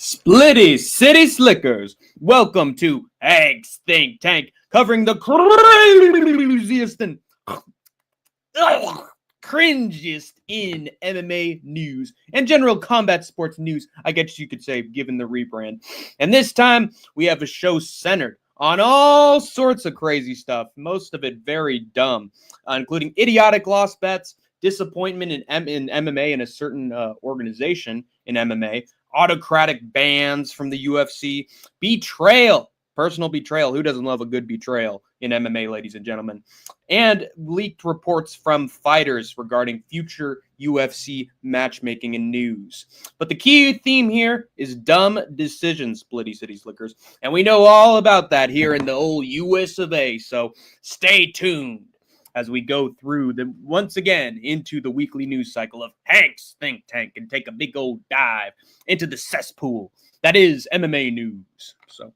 Splitty City Slickers, welcome to Hank's Think Tank, covering the craziest and cringiest in MMA news and general combat sports news, I guess you could say, given the rebrand. And this time, we have a show centered on all sorts of crazy stuff, most of it very dumb, including idiotic lost bets, disappointment in MMA in a certain organization in MMA, autocratic bans from the UFC, betrayal, personal betrayal. Who doesn't love a good betrayal in MMA, ladies and gentlemen? And leaked reports from fighters regarding future UFC matchmaking and news. But the key theme here is dumb decisions, Splitty City Slickers. And we know all about that here in the old US of A. So stay tuned as we go through once again into the weekly news cycle of Hank's Think Tank and take a big old dive into the cesspool that is MMA news. So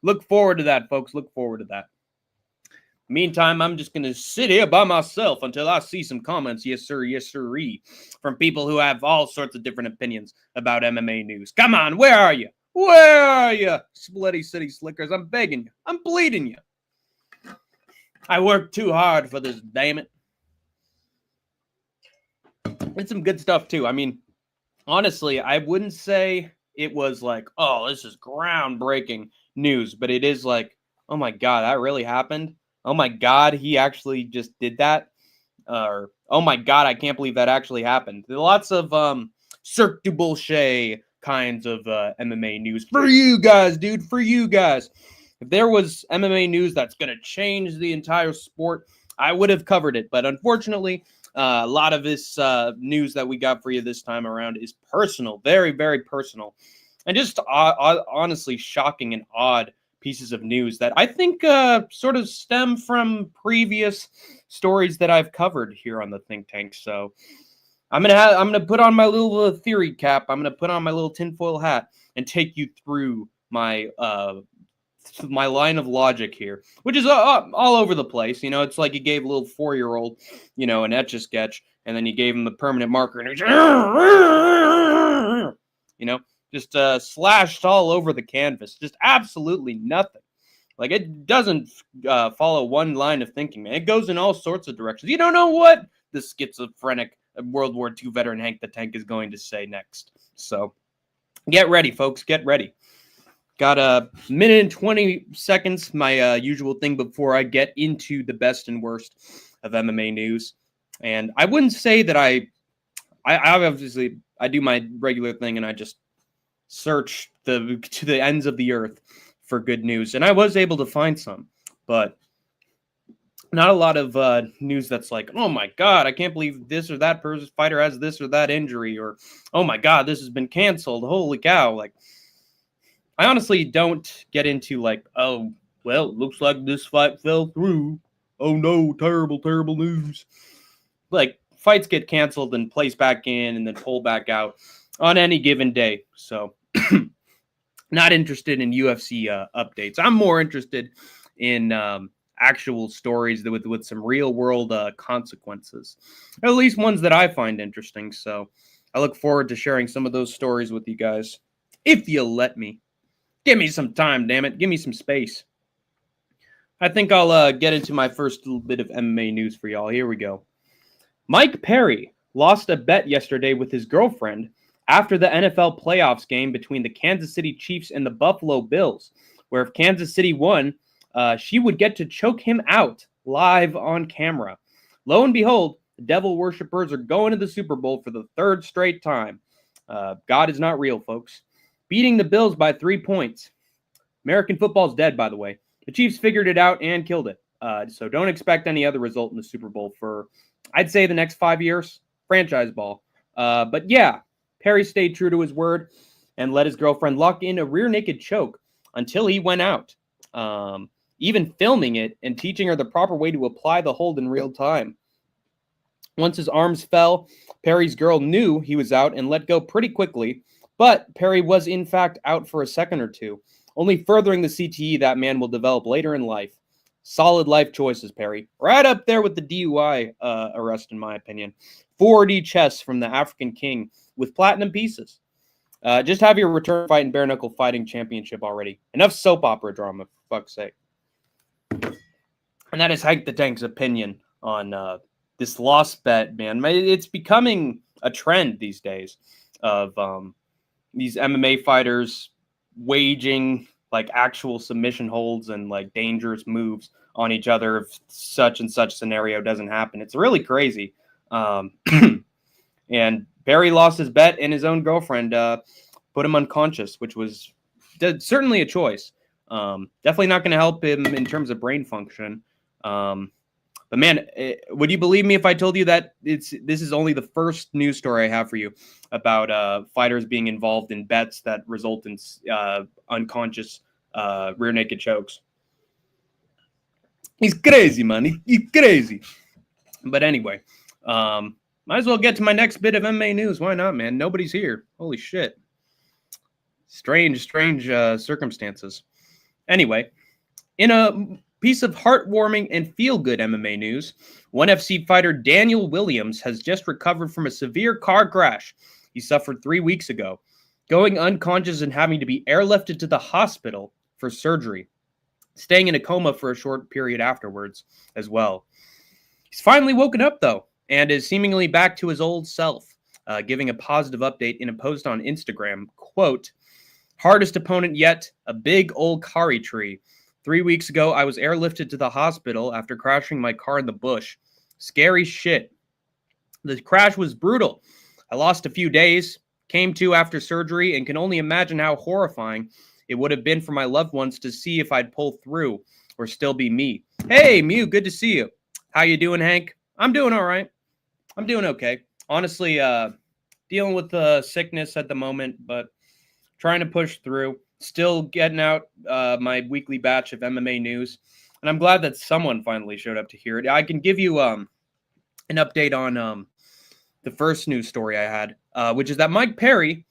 look forward to that, folks. Look forward to that. Meantime, I'm just going to sit here by myself until I see some comments, yes sir, yes sirree, from people who have all sorts of different opinions about MMA news. Come on, where are you? Where are you, Splitty City Slickers? I'm begging you. I'm pleading you. I worked too hard for this, damn it. It's some good stuff, too. I mean, honestly, I wouldn't say it was like, oh, this is groundbreaking news, but it is like, oh my God, that really happened? Oh my God, he actually just did that? Or, oh my God, I can't believe that actually happened. There are lots of Cirque du Bullshit kinds of MMA news for you guys, dude, for you guys. If there was MMA news that's going to change the entire sport, I would have covered it. But unfortunately, a lot of this news that we got for you this time around is personal, very, very personal, and just honestly shocking and odd pieces of news that I think sort of stem from previous stories that I've covered here on the Think Tank. So I'm gonna put on my little theory cap. I'm gonna put on my little tinfoil hat and take you through my line of logic here, which is all over the place. You know, it's like you gave a little 4-year-old, you know, an Etch-a-Sketch, and then you gave him a permanent marker, and he's, you know, just slashed all over the canvas. Just absolutely nothing. Like, it doesn't follow one line of thinking, man. It goes in all sorts of directions. You don't know what the schizophrenic World War II veteran Hank the Tank is going to say next. So get ready, folks. Get ready. Got a minute and 20 seconds, my usual thing before I get into the best and worst of MMA news. And I wouldn't say that I obviously, I do my regular thing and I just search to the ends of the earth for good news. And I was able to find some, but not a lot of news that's like, oh my God, I can't believe this or that fighter has this or that injury, or, oh my God, this has been canceled. Holy cow. Like, I honestly don't get into like, oh, well, it looks like this fight fell through. Oh no, terrible, terrible news. Like, fights get canceled and placed back in and then pulled back out on any given day. So, not interested in UFC updates. I'm more interested in actual stories with some real world consequences, at least ones that I find interesting. So, I look forward to sharing some of those stories with you guys, if you let me. Give me some time, damn it. Give me some space. I think I'll get into my first little bit of MMA news for y'all. Here we go. Mike Perry lost a bet yesterday with his girlfriend after the NFL playoffs game between the Kansas City Chiefs and the Buffalo Bills, where if Kansas City won, she would get to choke him out live on camera. Lo and behold, the devil worshippers are going to the Super Bowl for the third straight time. God is not real, folks. Beating the Bills by 3 points. American football's dead, by the way. The Chiefs figured it out and killed it. So don't expect any other result in the Super Bowl for, I'd say, the next 5 years. Franchise ball. But yeah, Perry stayed true to his word and let his girlfriend lock in a rear naked choke until he went out. Even filming it and teaching her the proper way to apply the hold in real time. Once his arms fell, Perry's girl knew he was out and let go pretty quickly. But Perry was, in fact, out for a second or two, only furthering the CTE that man will develop later in life. Solid life choices, Perry. Right up there with the DUI arrest, in my opinion. 4D chess from the African King with platinum pieces. Just have your return fight in bare knuckle fighting championship already. Enough soap opera drama, for fuck's sake. And that is Hank the Tank's opinion on this loss bet, man. It's becoming a trend these days of these MMA fighters waging like actual submission holds and like dangerous moves on each other if such and such scenario doesn't happen. It's really crazy. And Barry lost his bet, and his own girlfriend put him unconscious, which was certainly a choice. Definitely not going to help him in terms of brain function. But man, would you believe me if I told you that this is only the first news story I have for you about fighters being involved in bets that result in unconscious rear naked chokes? He's crazy, man. He's crazy. But anyway, might as well get to my next bit of MMA news. Why not, man? Nobody's here. Holy shit. Strange circumstances. Anyway, in a piece of heartwarming and feel-good MMA news, ONE FC fighter Daniel Williams has just recovered from a severe car crash he suffered 3 weeks ago, going unconscious and having to be airlifted to the hospital for surgery, staying in a coma for a short period afterwards as well. He's finally woken up, though, and is seemingly back to his old self, giving a positive update in a post on Instagram. Quote, "Hardest opponent yet, a big old kari tree. 3 weeks ago, I was airlifted to the hospital after crashing my car in the bush. Scary shit. The crash was brutal. I lost a few days, came to after surgery, and can only imagine how horrifying it would have been for my loved ones to see if I'd pull through or still be me." Hey, Mew, good to see you. How you doing, Hank? I'm doing all right. I'm doing okay. Honestly, dealing with the sickness at the moment, but trying to push through. Still getting out my weekly batch of MMA news. And I'm glad that someone finally showed up to hear it. I can give you an update on the first news story I had, which is that Mike Perry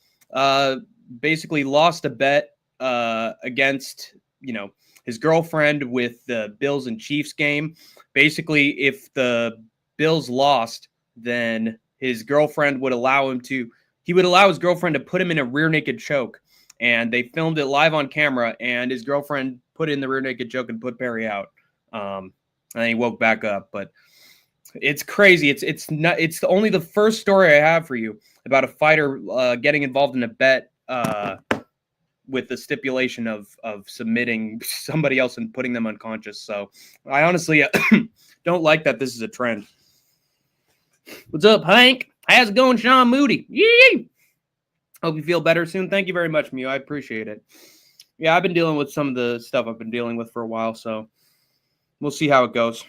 basically lost a bet against, his girlfriend with the Bills and Chiefs game. Basically, if the Bills lost, then his girlfriend would allow his girlfriend to put him in a rear naked choke. And they filmed it live on camera, and his girlfriend put in the rear naked choke and put Perry out. And then he woke back up. But it's crazy. It's only the first story I have for you about a fighter getting involved in a bet with the stipulation of submitting somebody else and putting them unconscious. So I honestly don't like that this is a trend. What's up, Hank? How's it going, Sean Moody? Yee! Hope you feel better soon. Thank you very much, Mew. I appreciate it. Yeah, I've been dealing with some of the stuff I've been dealing with for a while, so we'll see how it goes.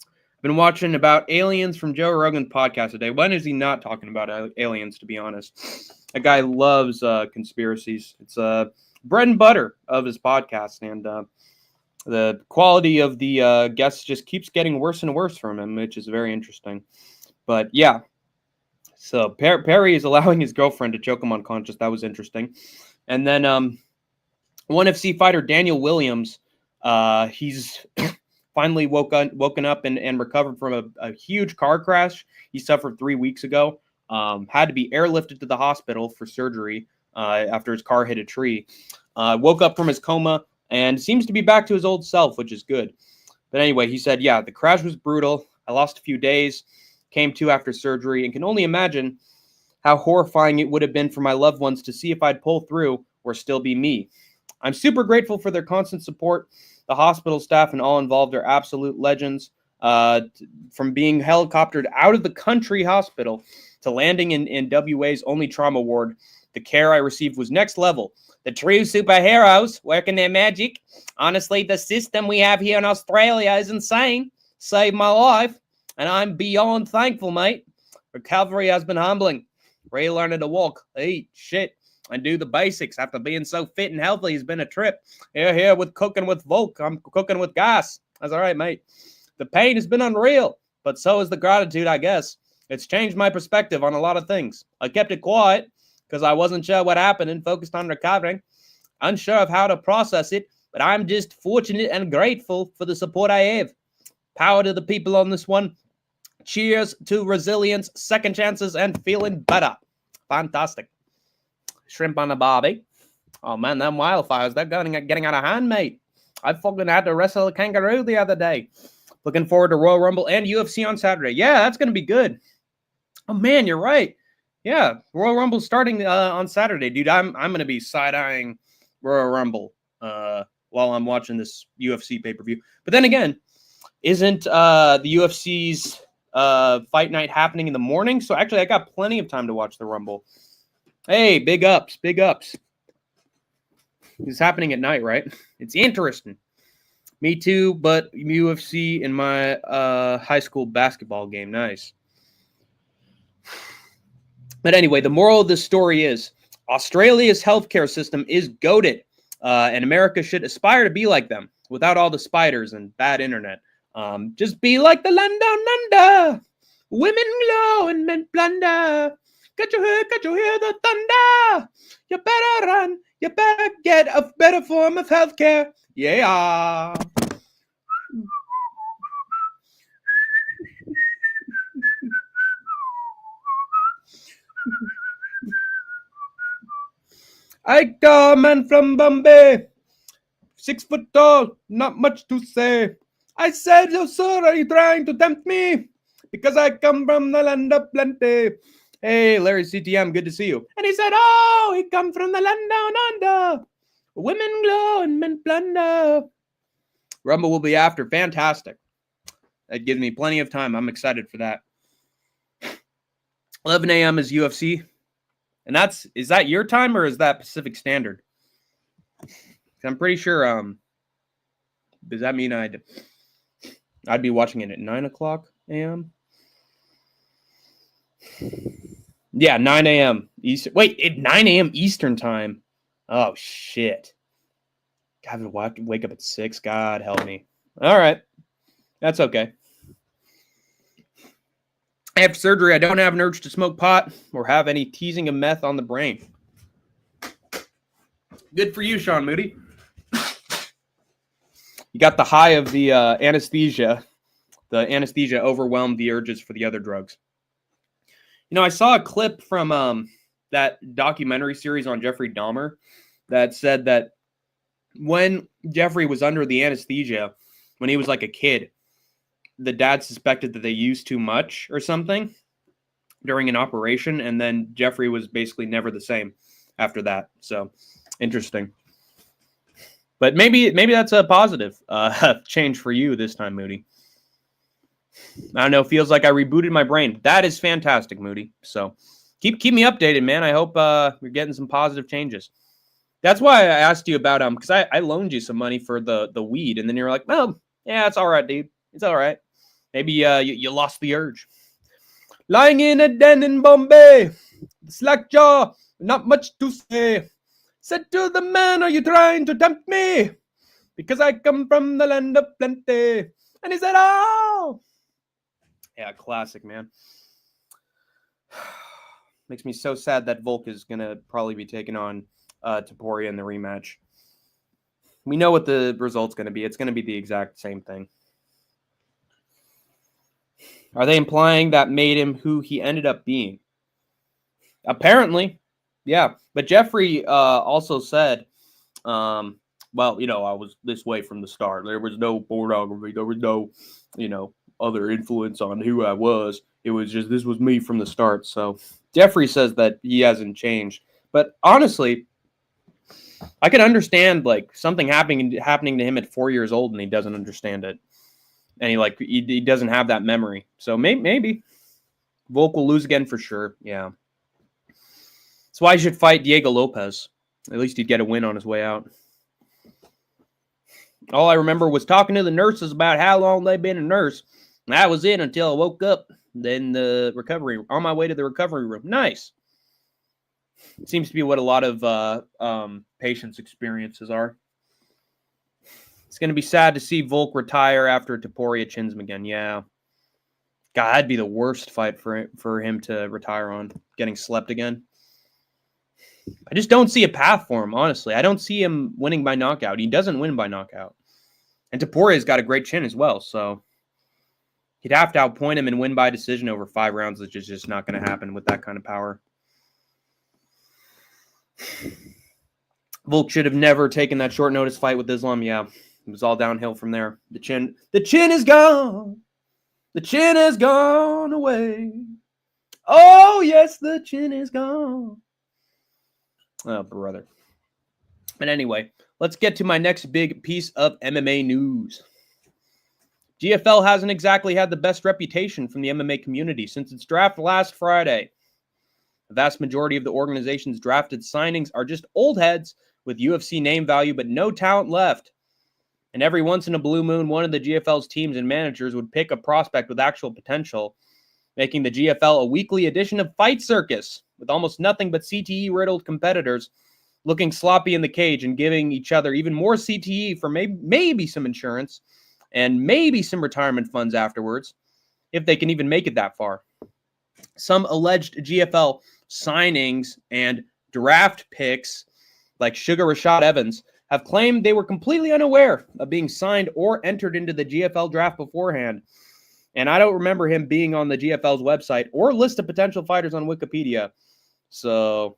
I've been watching about aliens from Joe Rogan's podcast today. When is he not talking about aliens, to be honest? That guy loves conspiracies. It's bread and butter of his podcast, and the quality of the guests just keeps getting worse and worse from him, which is very interesting. But yeah. So Perry is allowing his girlfriend to choke him unconscious. That was interesting. And then ONE FC fighter Daniel Williams, he's finally woken up and recovered from a huge car crash he suffered 3 weeks ago. Had to be airlifted to the hospital for surgery after his car hit a tree. Woke up from his coma and seems to be back to his old self, which is good. But anyway, he said, yeah, the crash was brutal. I lost a few days. Came to after surgery, and can only imagine how horrifying it would have been for my loved ones to see if I'd pull through or still be me. I'm super grateful for their constant support. The hospital staff and all involved are absolute legends. From being helicoptered out of the country hospital to landing in WA's only trauma ward, the care I received was next level. The true superheroes working their magic. Honestly, the system we have here in Australia is insane. Saved my life. And I'm beyond thankful, mate. Recovery has been humbling. Relearning to walk, eat, shit, and do the basics after being so fit and healthy has been a trip. Here with cooking with Volk. I'm cooking with gas. That's all right, mate. The pain has been unreal, but so is the gratitude, I guess. It's changed my perspective on a lot of things. I kept it quiet because I wasn't sure what happened and focused on recovering. Unsure of how to process it, but I'm just fortunate and grateful for the support I have. Power to the people on this one. Cheers to resilience, second chances, and feeling better. Fantastic. Shrimp on the barbie. Oh, man, them wildfires, they're getting out of hand, mate. I fucking had to wrestle a kangaroo the other day. Looking forward to Royal Rumble and UFC on Saturday. Yeah, that's going to be good. Oh, man, you're right. Yeah, Royal Rumble's starting on Saturday, dude. I'm going to be side-eyeing Royal Rumble while I'm watching this UFC pay-per-view. But then again, isn't the UFC's fight night happening in the morning? So actually, I got plenty of time to watch the Rumble. Hey, big ups, big ups. It's happening at night, right? It's interesting. Me too, but UFC in my high school basketball game. Nice. But anyway, the moral of this story is Australia's healthcare system is goated, and America should aspire to be like them without all the spiders and bad internet. Just be like the land down under. Women glow and men plunder. Can't you hear the thunder? You better run. You better get a better form of healthcare. Yeah. I come man from Bombay, 6 foot tall, not much to say. I said, oh, sir, are you trying to tempt me? Because I come from the land of plenty. Hey, Larry CTM, good to see you. And he said, oh, he come from the land down under. Women glow and men plunder. Rumble will be after. Fantastic. That gives me plenty of time. I'm excited for that. 11 a.m. is UFC. And is that your time or is that Pacific Standard? I'm pretty sure, does that mean I'd be watching it at 9 o'clock a.m.? Yeah, 9 a.m. Eastern. Wait, at 9 a.m. Eastern time. Oh, shit. I have to wake up at 6. God help me. All right. That's okay. After surgery, I don't have an urge to smoke pot or have any teasing of meth on the brain. Good for you, Sean Moody. You got the high of the anesthesia. The anesthesia overwhelmed the urges for the other drugs. You know, I saw a clip from that documentary series on Jeffrey Dahmer that said that when Jeffrey was under the anesthesia, when he was like a kid, the dad suspected that they used too much or something during an operation, and then Jeffrey was basically never the same after that. So, interesting. But maybe that's a positive change for you this time, Moody. I don't know. Feels like I rebooted my brain. That is fantastic, Moody. So keep me updated, man. I hope you're getting some positive changes. That's why I asked you about because I loaned you some money for the weed, and then you're like, well, yeah, it's all right, dude. It's all right. Maybe you lost the urge. Lying in a den in Bombay, slack jaw, not much to say. Said to the man, are you trying to tempt me? Because I come from the land of plenty. And he said, oh. Yeah, classic, man. Makes me so sad that Volk is going to probably be taking on Taporia in the rematch. We know what the result's going to be. It's going to be the exact same thing. Are they implying that made him who he ended up being? Apparently, yeah. But Jeffrey also said, well, you know, I was this way from the start. There was no pornography. There was no, you know, other influence on who I was. It was just, this was me from the start. So Jeffrey says that he hasn't changed. But honestly, I can understand like something happening to him at 4 years old and he doesn't understand it. And he doesn't have that memory. So maybe Volk will lose again for sure. Yeah. That's why he should fight Diego Lopez. At least he'd get a win on his way out. All I remember was talking to the nurses about how long they've been a nurse. And that was it until I woke up. Then the recovery, on my way to the recovery room. Nice. It seems to be what a lot of patients' experiences are. It's going to be sad to see Volk retire after Taporia chins him again. Yeah. God, that'd be the worst fight for him to retire on, getting slept again. I just don't see a path for him, honestly. I don't see him winning by knockout. He doesn't win by knockout. And Taporia's got a great chin as well, so he'd have to outpoint him and win by decision over 5 rounds, which is just not going to happen with that kind of power. Volk should have never taken that short notice fight with Islam. Yeah, it was all downhill from there. The chin is gone. The chin has gone away. Oh, yes, the chin is gone. Oh, brother. But anyway, let's get to my next big piece of MMA news. GFL hasn't exactly had the best reputation from the MMA community since its draft last Friday. The vast majority of the organization's drafted signings are just old heads with UFC name value but no talent left. And every once in a blue moon, one of the GFL's teams and managers would pick a prospect with actual potential, making the GFL a weekly edition of Fight Circus, with almost nothing but CTE-riddled competitors looking sloppy in the cage and giving each other even more CTE for maybe some insurance and maybe some retirement funds afterwards, if they can even make it that far. Some alleged GFL signings and draft picks, like Sugar Rashad Evans, have claimed they were completely unaware of being signed or entered into the GFL draft beforehand. And I don't remember him being on the GFL's website or list of potential fighters on Wikipedia. So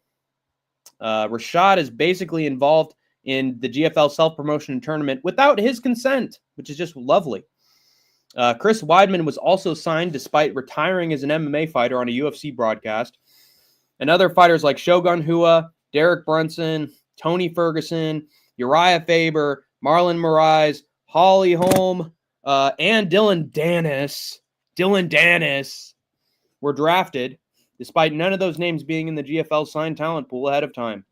Rashad is basically involved in the GFL self-promotion tournament without his consent, which is just lovely. Chris Weidman was also signed despite retiring as an MMA fighter on a UFC broadcast. And other fighters like Shogun Hua, Derek Brunson, Tony Ferguson, Uriah Faber, Marlon Moraes, Holly Holm, and Dylan Dennis were drafted, despite none of those names being in the GFL signed talent pool ahead of time.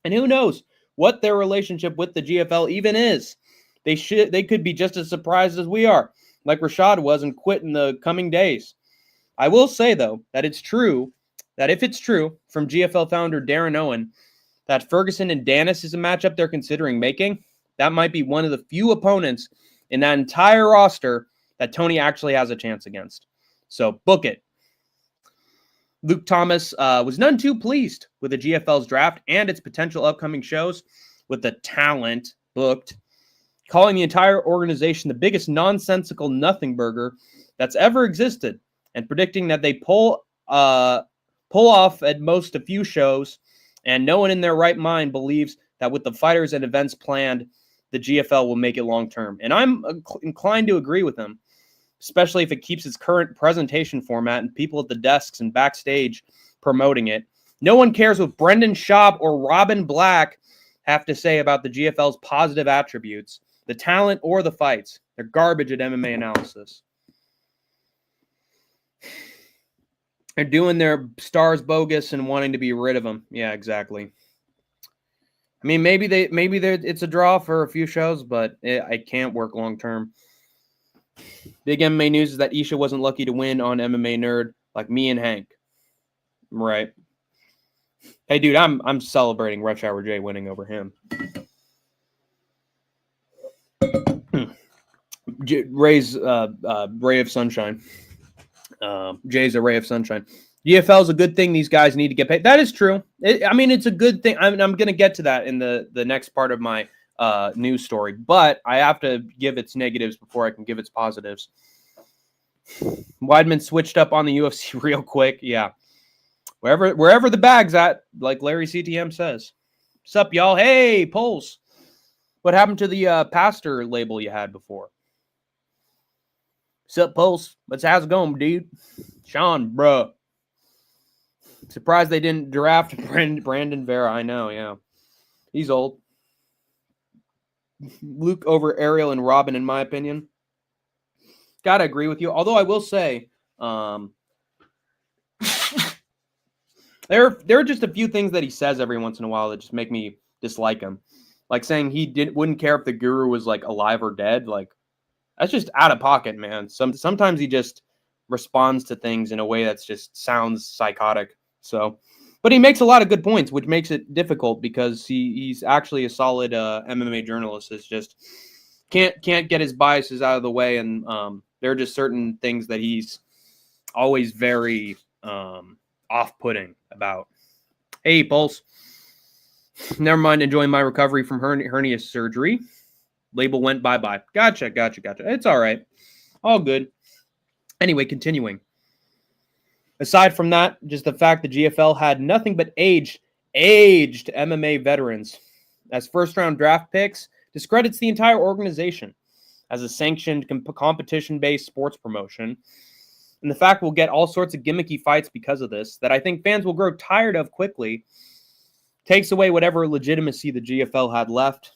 And who knows what their relationship with the GFL even is. They could be just as surprised as we are, like Rashad was, and quit in the coming days. I will say, though, that it's true, that if it's true from GFL founder Darren Owen, that Ferguson and Dennis is a matchup they're considering making, that might be one of the few opponents in that entire roster that Tony actually has a chance against. So book it. Luke Thomas was none too pleased with the GFL's draft and its potential upcoming shows with the talent booked, calling the entire organization the biggest nonsensical nothing burger that's ever existed, and predicting that they pull off at most a few shows, and no one in their right mind believes that with the fighters and events planned, the GFL will make it long-term. And I'm inclined to agree with him, especially if it keeps its current presentation format and people at the desks and backstage promoting it. No one cares what Brendan Schaub or Robin Black have to say about the GFL's positive attributes, the talent or the fights. They're garbage at MMA analysis. They're doing their stars bogus and wanting to be rid of them. Yeah, exactly. I mean, maybe it's a draw for a few shows, but it can't work long term. Big MMA news is that Isha wasn't lucky to win on MMA Nerd like me and Hank. Right. Hey, dude, I'm celebrating Rush Hour J winning over him. Ray's ray of sunshine. Jay's a ray of sunshine. GFL is a good thing. These guys need to get paid. That is true. It's a good thing. I'm going to get to that in the next part of my news story, but I have to give its negatives before I can give its positives. Weidman switched up on the UFC real quick. Yeah. Wherever the bag's at, like Larry CTM says. What's up, y'all? Hey, Pulse. What happened to the pastor label you had before? What's up, Pulse? How's it going, dude? Sean, bruh. Surprised they didn't draft Brandon Vera. I know, yeah. He's old. Luke over Ariel and Robin, in my opinion. Gotta agree with you. Although I will say, there are just a few things that he says every once in a while that just make me dislike him. Like saying he wouldn't care if the guru was like alive or dead. Like, that's just out of pocket, man. Sometimes he just responds to things in a way that's just sounds psychotic. So, but he makes a lot of good points, which makes it difficult because he's actually a solid MMA journalist. It's just can't get his biases out of the way, and there are just certain things that he's always very off-putting about. Hey, Pulse. Never mind enjoying my recovery from hernia surgery. Label went bye-bye. Gotcha. It's all right. All good. Anyway, continuing. Aside from that, just the fact that GFL had nothing but aged aged MMA veterans as first-round draft picks discredits the entire organization as a sanctioned competition-based sports promotion. And the fact we'll get all sorts of gimmicky fights because of this that I think fans will grow tired of quickly takes away whatever legitimacy the GFL had left,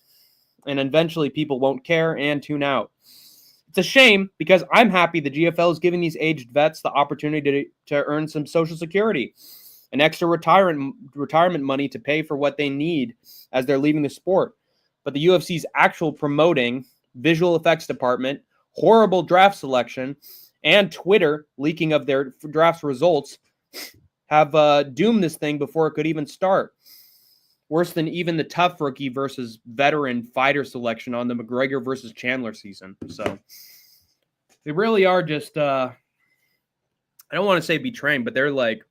and eventually people won't care and tune out. It's a shame because I'm happy the GFL is giving these aged vets the opportunity to earn some Social Security and extra retirement money to pay for what they need as they're leaving the sport. But the UFC's actual promoting, visual effects department, horrible draft selection, and Twitter leaking of their draft results have doomed this thing before it could even start. Worse than even the tough rookie versus veteran fighter selection on the McGregor versus Chandler season. So they really are just, I don't want to say betraying, but they're like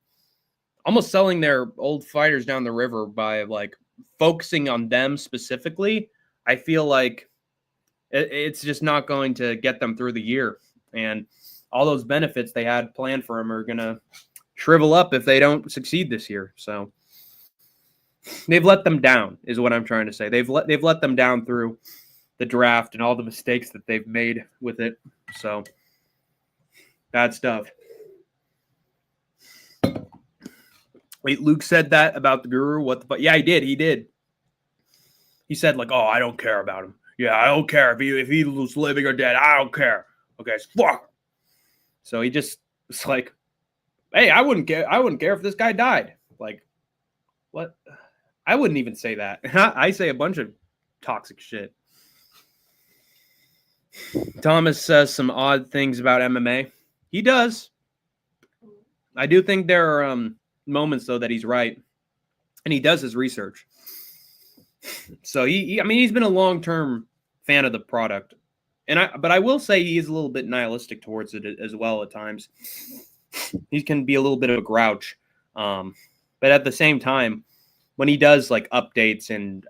almost selling their old fighters down the river by like focusing on them specifically. I feel like it's just not going to get them through the year. And all those benefits they had planned for them are going to shrivel up if they don't succeed this year. So they've let them down is what I'm trying to say. They've let them down through the draft and all the mistakes that they've made with it. So bad stuff. Wait, Luke said that about the Guru? What the fuck? Yeah, he did. He said like, "Oh, I don't care about him. Yeah, I don't care if he was living or dead. I don't care. Okay, fuck him." So he just was like, "Hey, I wouldn't care. I wouldn't care if this guy died." Like, what? I wouldn't even say that. I say a bunch of toxic shit. Thomas says some odd things about MMA. He does. I do think there are moments, though, that he's right. And he does his research. So, he's been a long-term fan of the product. But I will say he is a little bit nihilistic towards it as well at times. He can be a little bit of a grouch. But at the same time, when he does like updates and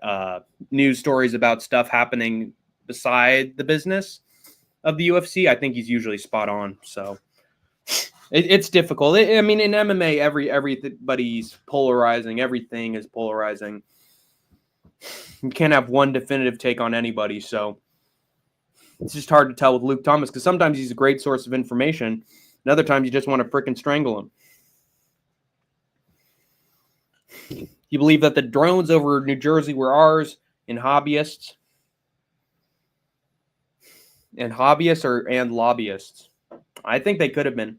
news stories about stuff happening beside the business of the UFC, I think he's usually spot on. So it's difficult. In MMA, everybody's polarizing. Everything is polarizing. You can't have one definitive take on anybody. So it's just hard to tell with Luke Thomas because sometimes he's a great source of information. And other times you just want to freaking strangle him. You believe that the drones over New Jersey were ours and hobbyists? And lobbyists? I think they could have been.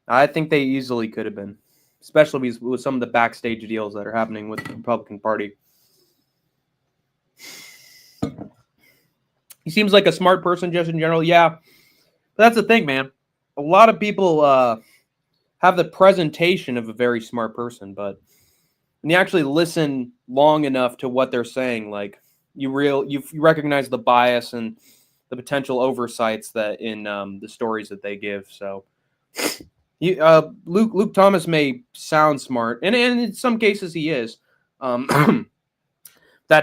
I think they easily could have been. Especially with some of the backstage deals that are happening with the Republican Party. He seems like a smart person just in general. Yeah. But that's the thing, man. A lot of people have the presentation of a very smart person, but when you actually listen long enough to what they're saying, like you recognize the bias and the potential oversights that in the stories that they give. So Luke Thomas may sound smart, and in some cases he is. That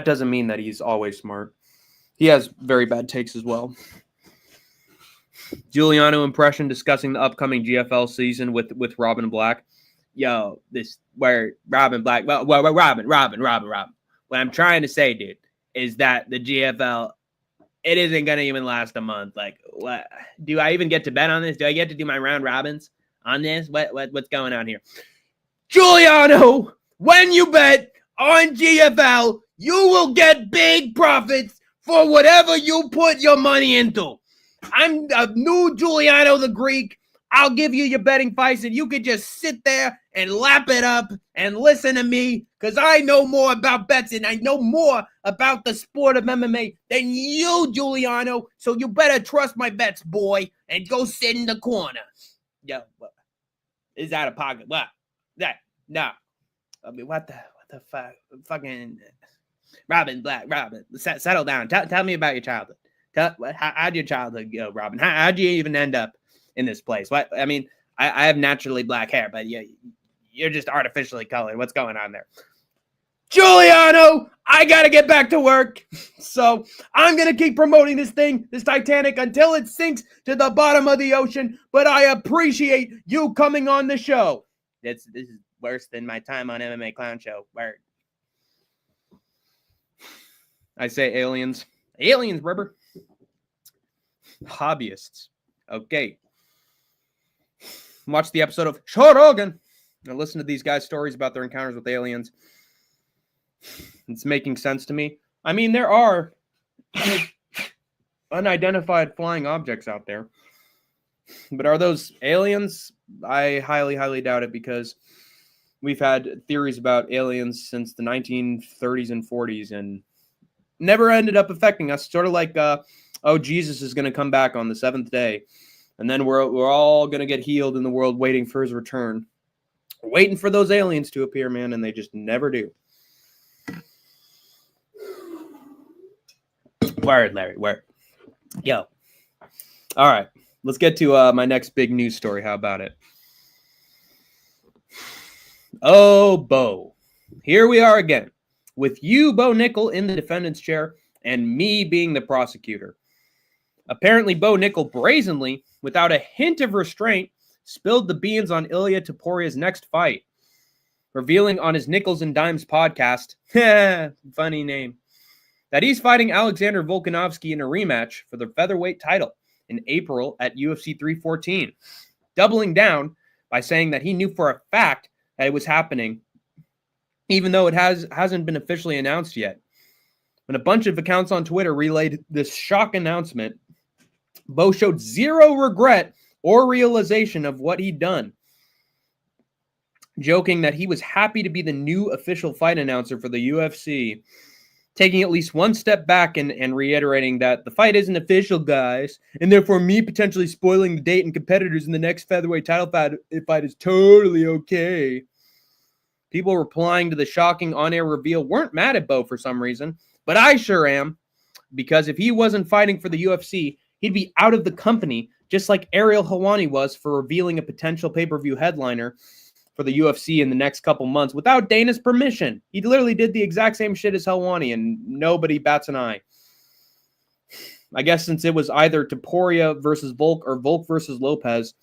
doesn't mean that he's always smart. He has very bad takes as well. Giuliano impression discussing the upcoming GFL season with Robin Black. Yo, this where Robin Black. Well, Robin. What I'm trying to say, dude, is that the GFL, it isn't gonna even last a month. Like, what? Do I even get to bet on this? Do I get to do my round robins on this? What's going on here? Giuliano, when you bet on GFL, you will get big profits for whatever you put your money into. I'm a new Giuliano the Greek. I'll give you your betting fights, and you could just sit there and lap it up and listen to me, because I know more about bets and I know more about the sport of MMA than you, Giuliano. So you better trust my bets, boy, and go sit in the corner. Yo, is out of pocket. What? That? No. I mean, what the fuck? Fucking Robin Black. Robin, settle down. Tell me about your childhood. How'd your childhood go, Robin? How'd you even end up in this place? What? I mean, I have naturally black hair, but you're just artificially colored. What's going on there? Giuliano, I got to get back to work. So I'm going to keep promoting this thing, this Titanic, until it sinks to the bottom of the ocean. But I appreciate you coming on the show. This is worse than my time on MMA Clown Show. Word. I say aliens. Aliens, rubber. Hobbyists. Okay. Watch the episode of Joe Rogan and listen to these guys' stories about their encounters with aliens. It's making sense to me. I mean, there are unidentified flying objects out there. But are those aliens? I highly, highly doubt it, because we've had theories about aliens since the 1930s and 40s and never ended up affecting us. Sort of like, Jesus is going to come back on the seventh day. And then we're all going to get healed in the world waiting for his return. Waiting for those aliens to appear, man, and they just never do. Word, Larry, word. Yo. All right. Let's get to my next big news story. How about it? Oh, Bo. Here we are again, with you, Bo Nickel, in the defendant's chair, and me being the prosecutor. Apparently, Bo Nickel brazenly, without a hint of restraint, spilled the beans on Ilya Toporia's next fight, revealing on his Nickels and Dimes podcast, funny name, that he's fighting Alexander Volkanovski in a rematch for the featherweight title in April at UFC 314, doubling down by saying that he knew for a fact that it was happening, even though it hasn't been officially announced yet. When a bunch of accounts on Twitter relayed this shock announcement, Bo showed zero regret or realization of what he'd done, joking that he was happy to be the new official fight announcer for the UFC, taking at least one step back and reiterating that the fight isn't official, guys, and therefore me potentially spoiling the date and competitors in the next featherweight title fight is totally okay. People replying to the shocking on-air reveal weren't mad at Bo for some reason, but I sure am, because if he wasn't fighting for the UFC, he'd be out of the company, just like Ariel Helwani was for revealing a potential pay-per-view headliner for the UFC in the next couple months without Dana's permission. He literally did the exact same shit as Helwani, and nobody bats an eye. I guess since it was either Topuria versus Volk or Volk versus Lopez,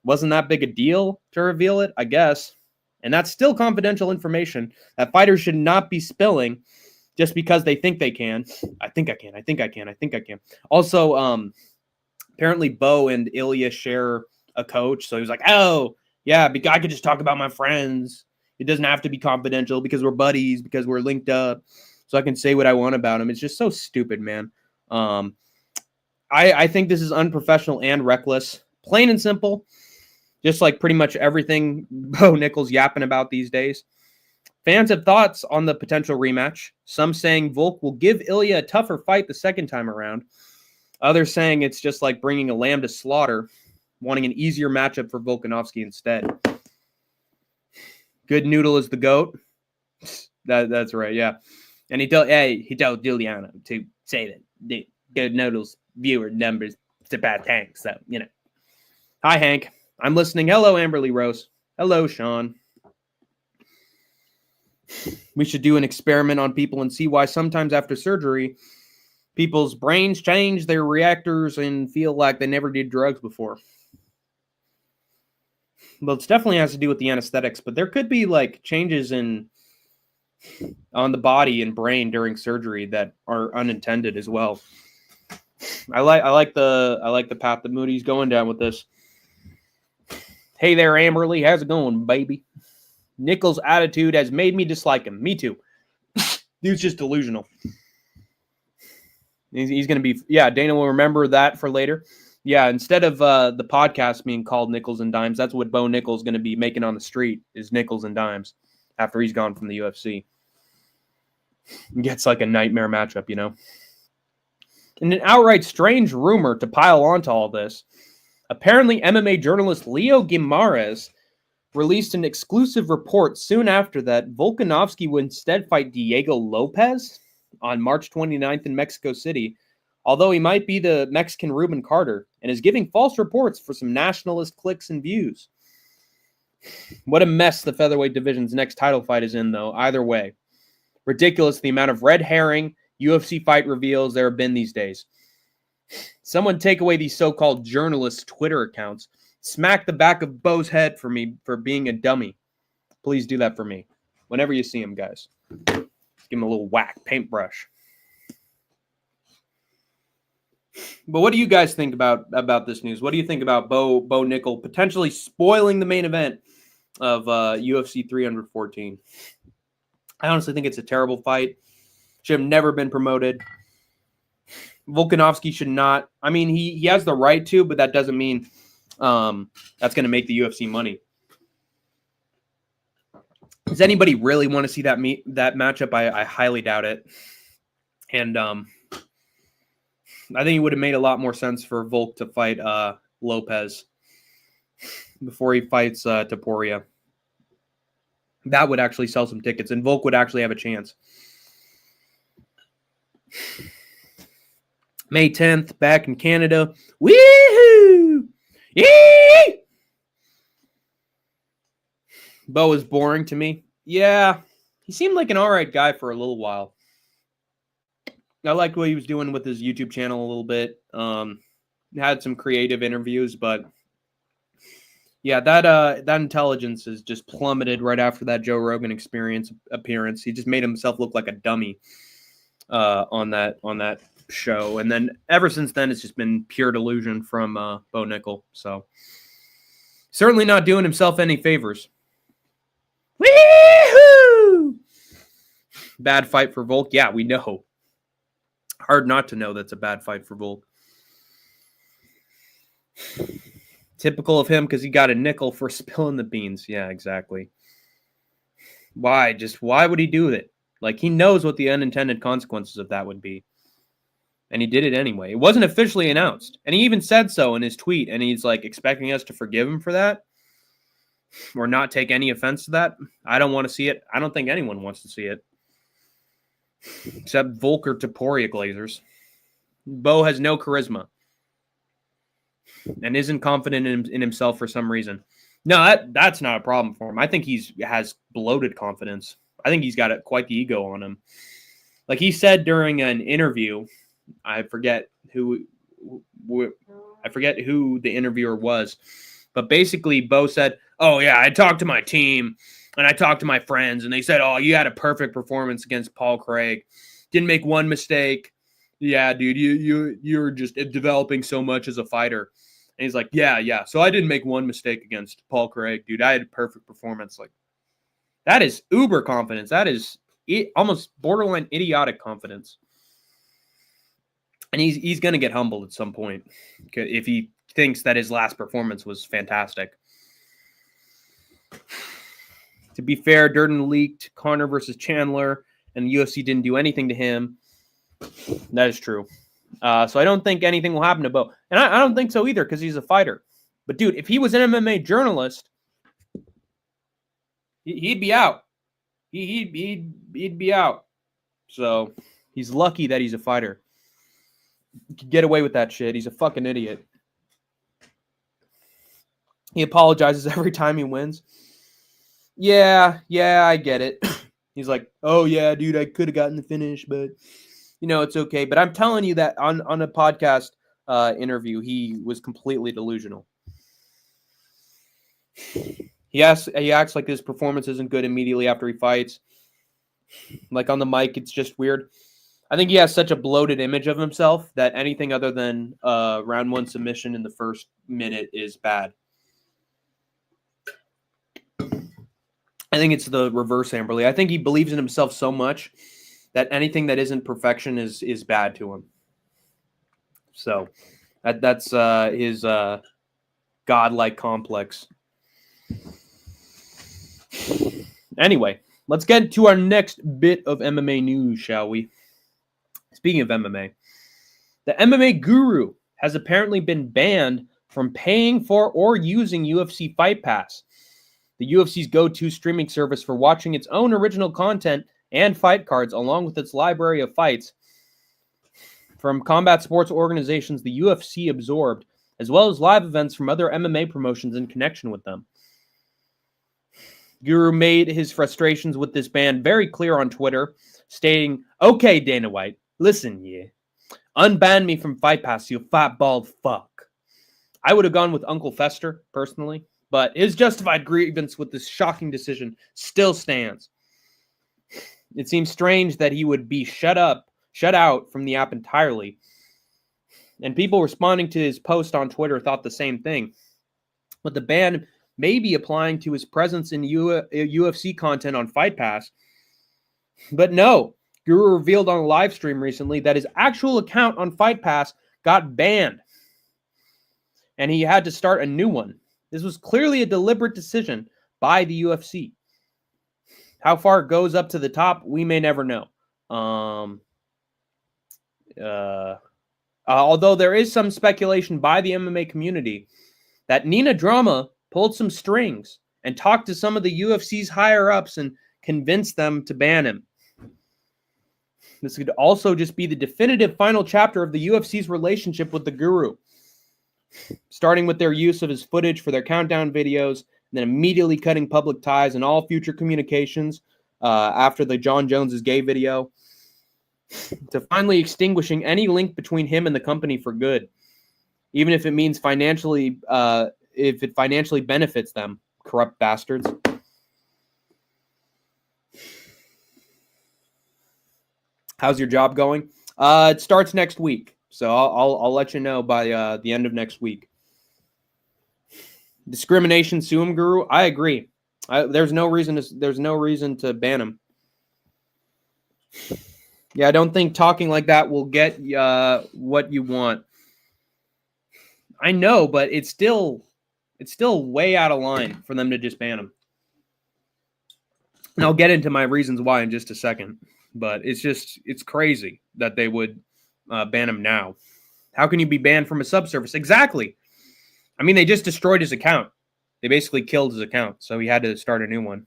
wasn't that big a deal to reveal it, I guess. And that's still confidential information that fighters should not be spilling just because they think they can. I think I can. Also, apparently Bo and Ilya share a coach, so he was like, oh, yeah, I could just talk about my friends. It doesn't have to be confidential because we're buddies, because we're linked up, so I can say what I want about him. It's just so stupid, man. I think this is unprofessional and reckless, plain and simple, just like pretty much everything Bo Nickel's yapping about these days. Fans have thoughts on the potential rematch, some saying Volk will give Ilya a tougher fight the second time around, others saying it's just like bringing a lamb to slaughter, wanting an easier matchup for Volkanovski instead. Good Noodle is the GOAT. That's right, yeah. And he told Juliano to say that the Good Noodle's viewer numbers surpass Hank, so, you know. Hi, Hank. I'm listening. Hello, Amberly Rose. Hello, Sean. We should do an experiment on people and see why sometimes after surgery, people's brains change their reactors and feel like they never did drugs before. Well, it definitely has to do with the anesthetics, but there could be like changes on the body and brain during surgery that are unintended as well. I like the path that Moody's going down with this. Hey there, Amberly, how's it going, baby? Nichols' attitude has made me dislike him. Me too. Dude's just delusional. He's going to be... Yeah, Dana will remember that for later. Yeah, instead of the podcast being called Nickels and Dimes, that's what Bo Nickel's going to be making on the street, is Nickels and Dimes, after he's gone from the UFC. He gets like a nightmare matchup, you know? And an outright strange rumor to pile onto all this, apparently MMA journalist Leo Guimaraes released an exclusive report soon after that Volkanovski would instead fight Diego Lopez on March 29th in Mexico City, although he might be the Mexican Rubin Carter, and is giving false reports for some nationalist clicks and views. What a mess the featherweight division's next title fight is in, though, either way. Ridiculous the amount of red herring UFC fight reveals there have been these days. Someone take away these so-called journalists' Twitter accounts. Smack the back of Bo's head for being a dummy. Please do that for me. Whenever you see him, guys. Give him a little whack, paintbrush. But what do you guys think about this news? What do you think about Bo Nickel potentially spoiling the main event of UFC 314? I honestly think it's a terrible fight. Should have never been promoted. Volkanovski should not. I mean, he has the right to, but that doesn't mean that's going to make the UFC money. Does anybody really want to see that matchup? I highly doubt it. And I think it would have made a lot more sense for Volk to fight Lopez before he fights Topuria. That would actually sell some tickets, and Volk would actually have a chance. May 10th, back in Canada. Woohoo! Yee! Bo is boring to me. Yeah, he seemed like an all right guy for a little while. I liked what he was doing with his YouTube channel a little bit. Had some creative interviews, but yeah, that intelligence is just plummeted right after that Joe Rogan appearance. He just made himself look like a dummy on that show, and then ever since then, it's just been pure delusion from Bo Nickel. So certainly not doing himself any favors. Woo-hoo! Bad fight for Volk. Yeah, we know. Hard not to know that's a bad fight for Volk. Typical of him because he got a nickel for spilling the beans. Yeah, exactly. Why? Just why would he do it? Like, he knows what the unintended consequences of that would be. And he did it anyway. It wasn't officially announced. And he even said so in his tweet. And he's like expecting us to forgive him for that. Or not take any offense to that. I don't want to see it. I don't think anyone wants to see it. Except Volk or Topuria Glazers. Bo has no charisma. And isn't confident in himself for some reason. No, that's not a problem for him. I think he has bloated confidence. I think he's got quite the ego on him. Like he said during an interview, I forget who the interviewer was, but basically Bo said, "Oh yeah, I talked to my team and I talked to my friends, and they said, oh, you had a perfect performance against Paul Craig. Didn't make one mistake. Yeah, dude, you're just developing so much as a fighter." And he's like, yeah. So I didn't make one mistake against Paul Craig, dude. I had a perfect performance. Like, that is uber confidence. That is almost borderline idiotic confidence. And he's going to get humbled at some point if he thinks that his last performance was fantastic. To be fair, Durden leaked Conor versus Chandler, and the UFC didn't do anything to him. That is true. So I don't think anything will happen to Bo. And I don't think so either because he's a fighter. But, dude, if he was an MMA journalist, he'd be out. He'd be out. So he's lucky that he's a fighter. He could get away with that shit. He's a fucking idiot. He apologizes every time he wins. Yeah, I get it. He's like, oh, yeah, dude, I could have gotten the finish, but, it's okay. But I'm telling you that on a podcast interview, he was completely delusional. He acts like his performance isn't good immediately after he fights. Like on the mic, it's just weird. I think he has such a bloated image of himself that anything other than round one submission in the first minute is bad. I think it's the reverse, Amberley. I think he believes in himself so much that anything that isn't perfection is bad to him. So that's his godlike complex. Anyway, let's get to our next bit of MMA news, shall we? Speaking of MMA, the MMA Guru has apparently been banned from paying for or using UFC Fight Pass, the UFC's go-to streaming service for watching its own original content and fight cards, along with its library of fights from combat sports organizations the UFC absorbed, as well as live events from other MMA promotions in connection with them. Guru made his frustrations with this ban very clear on Twitter, stating, "Okay, Dana White, listen, yeah. Unban me from Fight Pass, you fat bald fuck." I would have gone with Uncle Fester, personally, But his justified grievance with this shocking decision still stands. It seems strange that he would be shut out from the app entirely. And people responding to his post on Twitter thought the same thing. But the ban may be applying to his presence in UFC content on Fight Pass. But no, Guru revealed on a live stream recently that his actual account on Fight Pass got banned. And he had to start a new one. This was clearly a deliberate decision by the UFC. How far it goes up to the top, we may never know. Although there is some speculation by the MMA community that Nina Drama pulled some strings and talked to some of the UFC's higher-ups and convinced them to ban him. This could also just be the definitive final chapter of the UFC's relationship with the Guru, starting with their use of his footage for their countdown videos, and then immediately cutting public ties and all future communications after the John Jones is gay video, to finally extinguishing any link between him and the company for good, even if it means financially, if it financially benefits them, corrupt bastards. How's your job going? It starts next week, so I'll let you know by the end of next week. Discrimination, sue him, Guru. I agree. There's no reason to ban him. Yeah, I don't think talking like that will get what you want. I know, but it's still way out of line for them to just ban him. And I'll get into my reasons why in just a second. But it's crazy that they would ban him now. How can you be banned from a subservice? Exactly. I mean, they just destroyed his account. They basically killed his account, so he had to start a new one.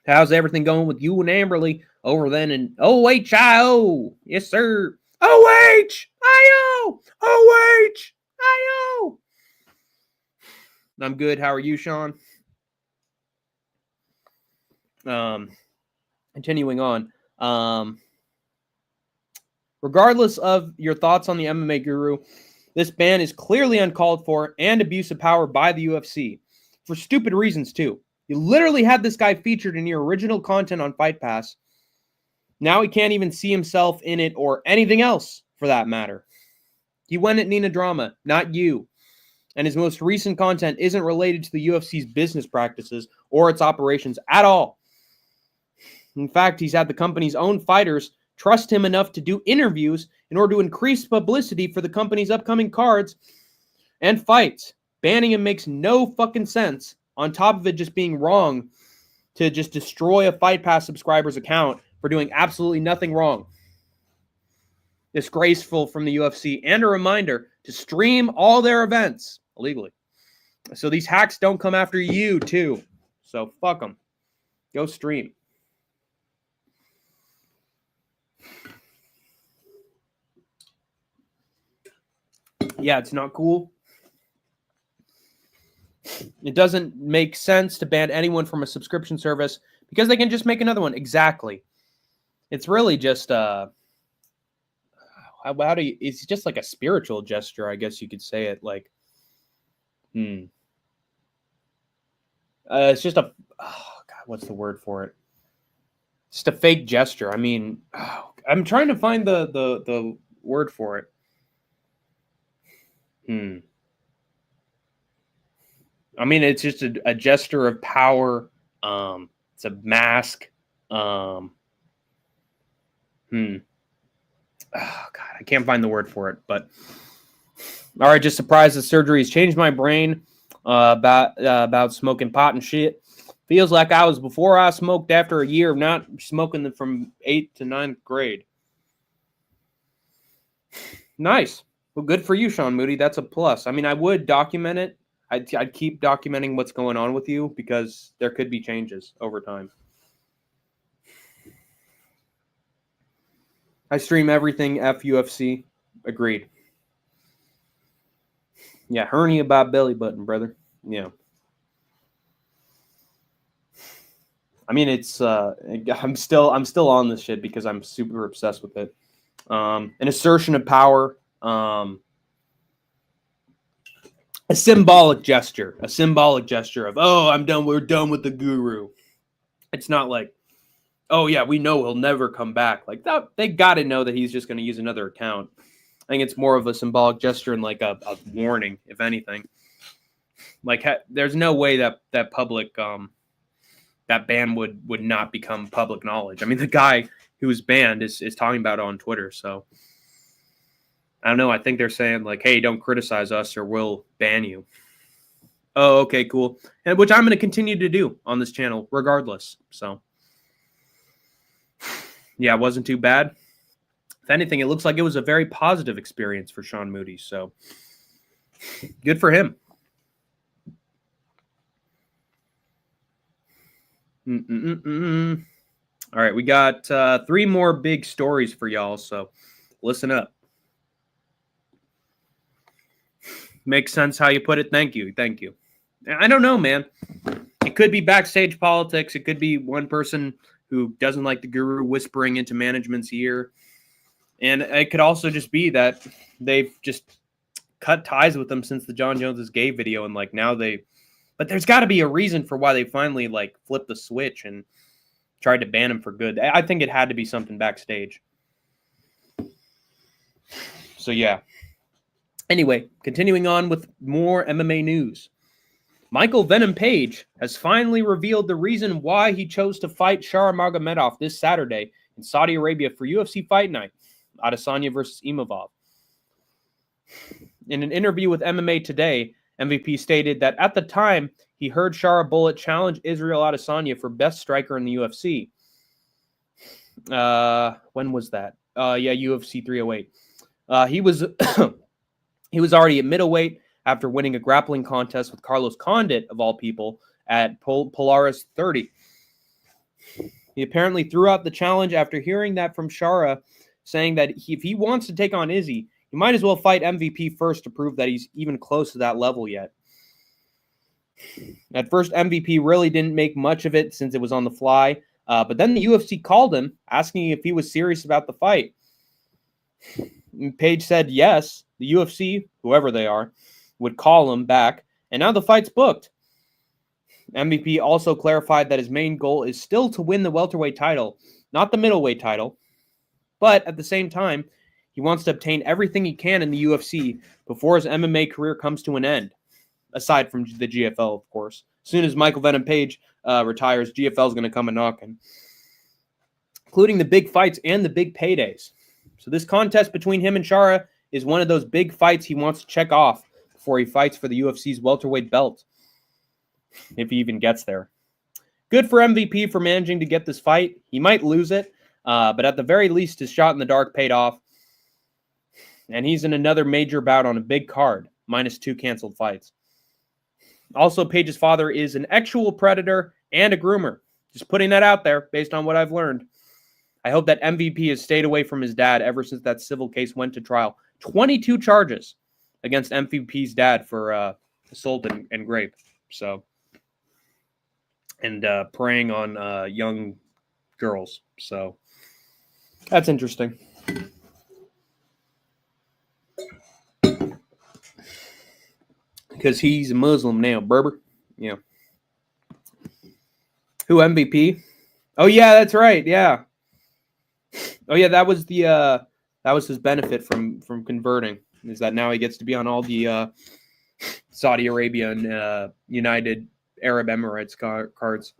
How's everything going with you and Amberly over then in OHIO? Yes, sir. OHIO! OHIO! I'm good. How are you, Sean? Continuing on. Regardless of your thoughts on the MMA Guru, this ban is clearly uncalled for and abuse of power by the UFC. For stupid reasons, too. You literally had this guy featured in your original content on Fight Pass. Now he can't even see himself in it or anything else, for that matter. He went at Nina Drama, not you. And his most recent content isn't related to the UFC's business practices or its operations at all. In fact, he's had the company's own fighters trust him enough to do interviews in order to increase publicity for the company's upcoming cards and fights. Banning him makes no fucking sense, on top of it just being wrong to just destroy a Fight Pass subscriber's account for doing absolutely nothing wrong. Disgraceful from the UFC, and a reminder to stream all their events illegally. So these hacks don't come after you, too. So fuck them. Go stream. Yeah, it's not cool. It doesn't make sense to ban anyone from a subscription service because they can just make another one. Exactly. It's really just it's just like a spiritual gesture, I guess you could say it. Like, it's just what's the word for it? Just a fake gesture. I mean, I'm trying to find the word for it. I mean, it's just a gesture of power. It's a mask. Oh, God, I can't find the word for it. But all right, just surprised the surgery has changed my brain about smoking pot and shit. Feels like I was before I smoked after a year of not smoking from 8th to 9th grade. Nice. Well, good for you, Sean Moody. That's a plus. I mean, I would document it. I'd keep documenting what's going on with you because there could be changes over time. I stream everything FUFC. Agreed. Yeah, hernia by belly button, brother. Yeah. I mean, it's I'm still on this shit because I'm super obsessed with it. An assertion of power. a symbolic gesture of, oh, we're done with the guru. It's not like, oh yeah, we know he'll never come back. Like that, they got to know that he's just going to use another account. I think it's more of a symbolic gesture and like a warning, if anything. Like there's no way that public that ban would not become public knowledge. I mean, the guy who was banned is talking about it on Twitter. So I don't know. I think they're saying like, hey, don't criticize us or we'll ban you. Oh, okay, cool. And which I'm going to continue to do on this channel regardless. So yeah, it wasn't too bad. If anything, it looks like it was a very positive experience for Sean Moody. So good for him. All right, we got 3 more big stories for y'all, so listen up. Makes sense how you put it. Thank you. I don't know, man. It could be backstage politics. It could be one person who doesn't like the guru whispering into management's ear. And it could also just be that they've just cut ties with them since the John Jones is gay video, and like now but there's got to be a reason for why they finally like flipped the switch and tried to ban him for good. I think it had to be something backstage. So yeah. Anyway, continuing on with more MMA news. Michael Venom Page has finally revealed the reason why he chose to fight Shara Magomedov this Saturday in Saudi Arabia for UFC Fight Night, Adesanya versus Imavov. In an interview with MMA Today, MVP stated that at the time, he heard Shara Bullet challenge Israel Adesanya for best striker in the UFC. When was that? UFC 308. He was he was already at middleweight after winning a grappling contest with Carlos Condit, of all people, at Polaris 30. He apparently threw out the challenge after hearing that from Shara, saying that if he wants to take on Izzy, he might as well fight MVP first to prove that he's even close to that level yet. At first, MVP really didn't make much of it since it was on the fly, but then the UFC called him, asking if he was serious about the fight. Page said yes, the UFC, whoever they are, would call him back, and now the fight's booked. MVP also clarified that his main goal is still to win the welterweight title, not the middleweight title, but at the same time, he wants to obtain everything he can in the UFC before his MMA career comes to an end, aside from the GFL, of course. As soon as Michael Venom Page retires, GFL is going to come a knocking, including the big fights and the big paydays. So this contest between him and Shara is one of those big fights he wants to check off before he fights for the UFC's welterweight belt, if he even gets there. Good for MVP for managing to get this fight. He might lose it, but at the very least, his shot in the dark paid off. And he's in another major bout on a big card, -2 canceled fights. Also, Page's father is an actual predator and a groomer. Just putting that out there based on what I've learned. I hope that MVP has stayed away from his dad ever since that civil case went to trial. 22 charges against MVP's dad for assault and rape. So, and preying on young girls. So, that's interesting. Because he's a Muslim now, Berber. Yeah. Who, MVP? Oh yeah, that's right. Yeah. Oh yeah, that was his benefit from converting, is that now he gets to be on all the Saudi Arabia and United Arab Emirates cards.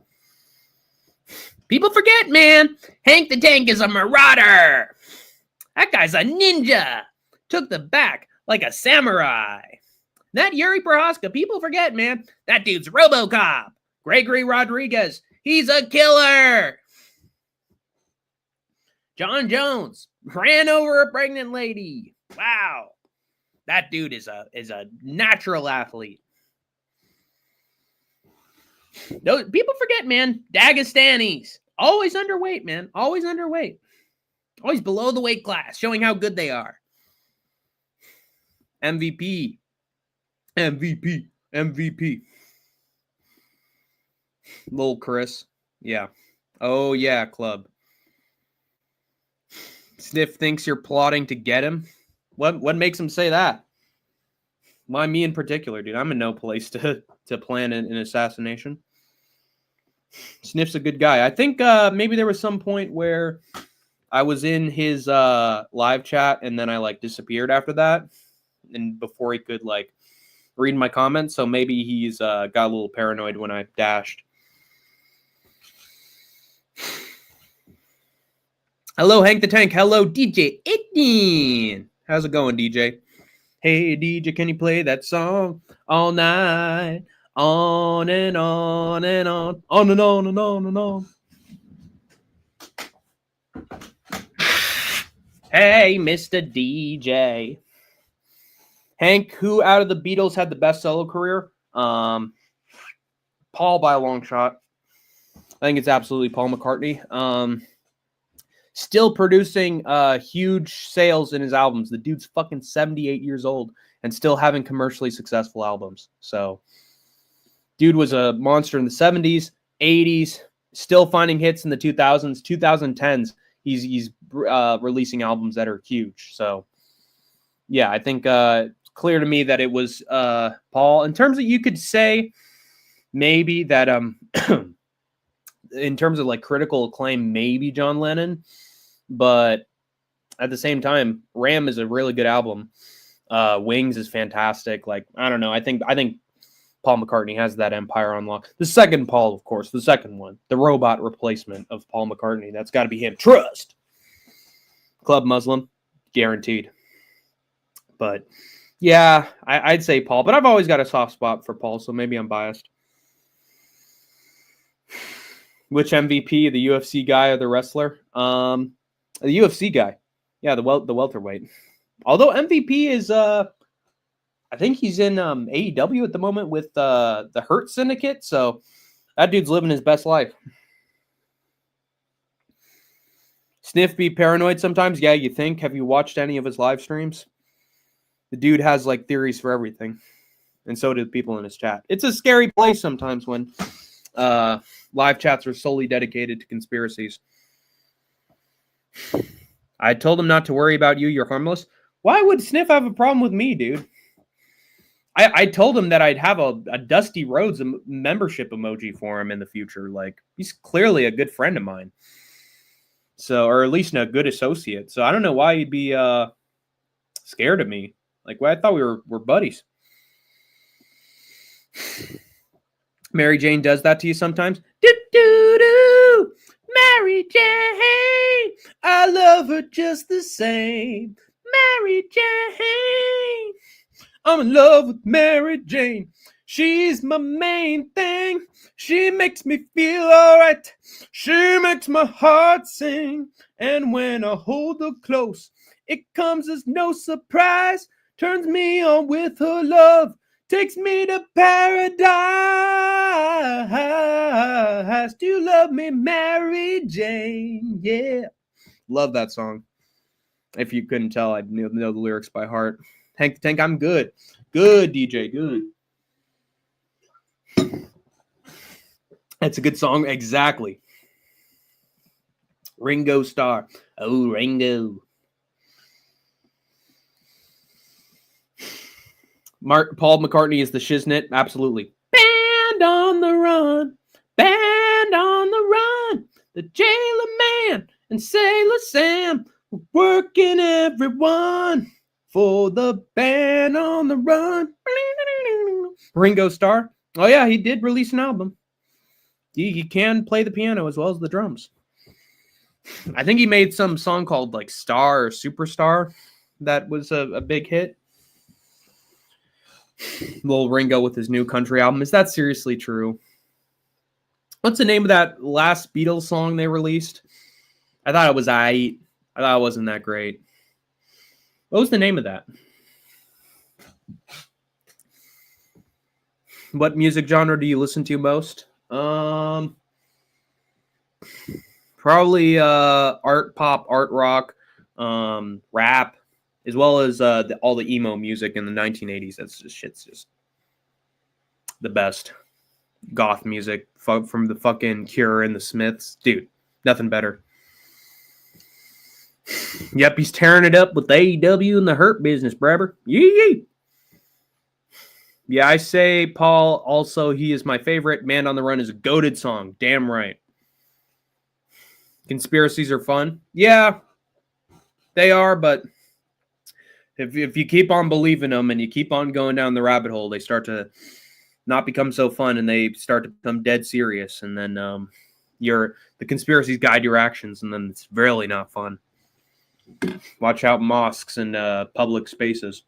People forget, man. Hank the Tank is a marauder. That guy's a ninja. Took the back like a samurai. That Yuri Prohaska, people forget, man. That dude's RoboCop. Gregory Rodriguez, he's a killer. John Jones ran over a pregnant lady. Wow. That dude is a natural athlete. Those people forget, man. Dagestanis, always underweight, man. Always underweight. Always below the weight class, showing how good they are. MVP. Lil Chris. Yeah. Oh, yeah, club. Sniff thinks you're plotting to get him. What makes him say that? Why me in particular, dude? I'm in no place to plan an assassination. Sniff's a good guy. I think maybe there was some point where I was in his live chat and then I like disappeared after that, and before he could like read my comments. So maybe he's got a little paranoid when I dashed. Hello, Hank the Tank. Hello, DJ 18. How's it going, DJ? Hey, DJ, can you play that song all night? On and on and on. On and on and on and on. Hey, Mr. DJ. Hank, who out of the Beatles had the best solo career? Paul by a long shot. I think it's absolutely Paul McCartney. Still producing huge sales in his albums. The dude's fucking 78 years old and still having commercially successful albums. So, dude was a monster in the 70s, 80s, still finding hits in the 2000s, 2010s. He's releasing albums that are huge. So, yeah, I think it's clear to me that it was Paul. In terms of, you could say maybe that in terms of like critical acclaim, maybe John Lennon, but at the same time, Ram is a really good album. Wings is fantastic. Like, I don't know. I think Paul McCartney has that empire on lock. The second Paul, of course, the second one, the robot replacement of Paul McCartney. That's got to be him. Trust. Club Muslim, guaranteed. But yeah, I'd say Paul. But I've always got a soft spot for Paul, so maybe I'm biased. Which MVP, the UFC guy or the wrestler? The UFC guy. Yeah, the welterweight. Although MVP is, I think he's in AEW at the moment with the Hurt Syndicate. So that dude's living his best life. Sniff be paranoid sometimes? Yeah, you think? Have you watched any of his live streams? The dude has like theories for everything. And so do the people in his chat. It's a scary place sometimes when live chats are solely dedicated to conspiracies. I told him not to worry about you. You're harmless. Why would Sniff have a problem with me, dude? I told him that I'd have a Dusty Rhodes membership emoji for him in the future. Like, he's clearly a good friend of mine. So, or at least a good associate. So I don't know why he'd be scared of me. Like, well, I thought we were buddies. Mary Jane does that to you sometimes. Do. Mary Jane, I love her just the same. Mary Jane, I'm in love with Mary Jane. She's my main thing. She makes me feel alright. She makes my heart sing. And when I hold her close, it comes as no surprise. Turns me on with her love. Takes me to paradise. Do you love me, Mary Jane? Yeah. Love that song. If you couldn't tell, I know the lyrics by heart. Hank the Tank, I'm good. Good, DJ, good. That's a good song. Exactly. Ringo Starr. Oh, Ringo. Paul McCartney is the shiznit. Absolutely. Band on the run. Band on the run. The jailer man and Sailor Sam were working everyone for the band on the run. Ringo Starr. Oh, yeah, he did release an album. He can play the piano as well as the drums. I think he made some song called like Star or Superstar that was a big hit. Little Ringo with his new country album. Is that seriously true? What's the name of that last Beatles song they released? I thought it was I thought it wasn't that great. What was the name of that? What music genre do you listen to most? Probably art pop, art rock, rap, as well as all the emo music in the 1980s. That's just shit's just the best. Goth music from the fucking Cure and the Smiths. Dude, nothing better. Yep, he's tearing it up with the AEW and the Hurt Business, brother. Yee! Yeah, I say Paul. Also, he is my favorite. Man on the Run is a goated song. Damn right. Conspiracies are fun. Yeah, they are, but if you keep on believing them and you keep on going down the rabbit hole, they start to not become so fun and they start to become dead serious. And then the conspiracies guide your actions, and then it's really not fun. Watch out, mosques and public spaces.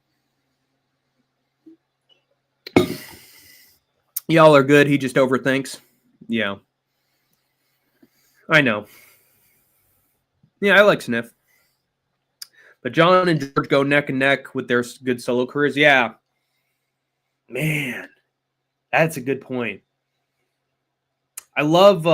Y'all are good. He just overthinks. Yeah. I know. Yeah, I like Sniff. But John and George go neck and neck with their good solo careers. Yeah. Man, that's a good point. I love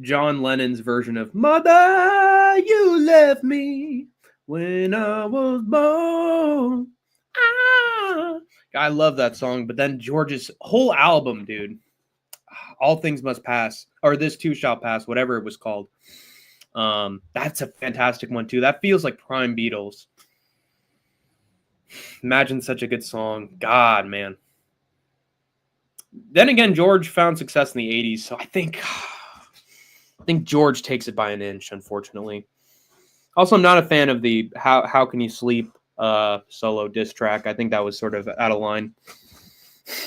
John Lennon's version of Mother, you left me when I was born. Ah. I love that song. But then George's whole album, dude. All Things Must Pass, or This Too Shall Pass, whatever it was called. That's a fantastic one too. That feels like prime Beatles. Imagine such a good song. God, man. Then again, George found success in the 80s, so I think George takes it by an inch, unfortunately. Also, I'm not a fan of the How Can You Sleep solo diss track. I think that was sort of out of line.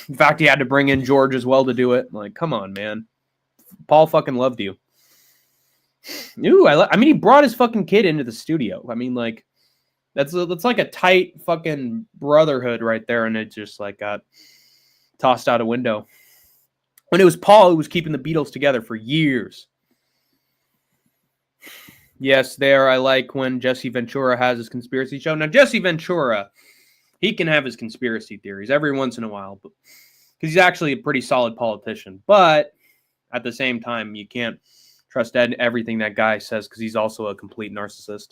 In fact, he had to bring in George as well to do it. Like, come on, man. Paul fucking loved you. Ooh, I mean, he brought his fucking kid into the studio. I mean, like, that's like a tight fucking brotherhood right there, and it just like got tossed out a window. When it was Paul who was keeping the Beatles together for years. Yes, there I like when Jesse Ventura has his conspiracy show. Now, Jesse Ventura, he can have his conspiracy theories every once in a while, because he's actually a pretty solid politician. But at the same time, you can't trust everything that guy says because he's also a complete narcissist.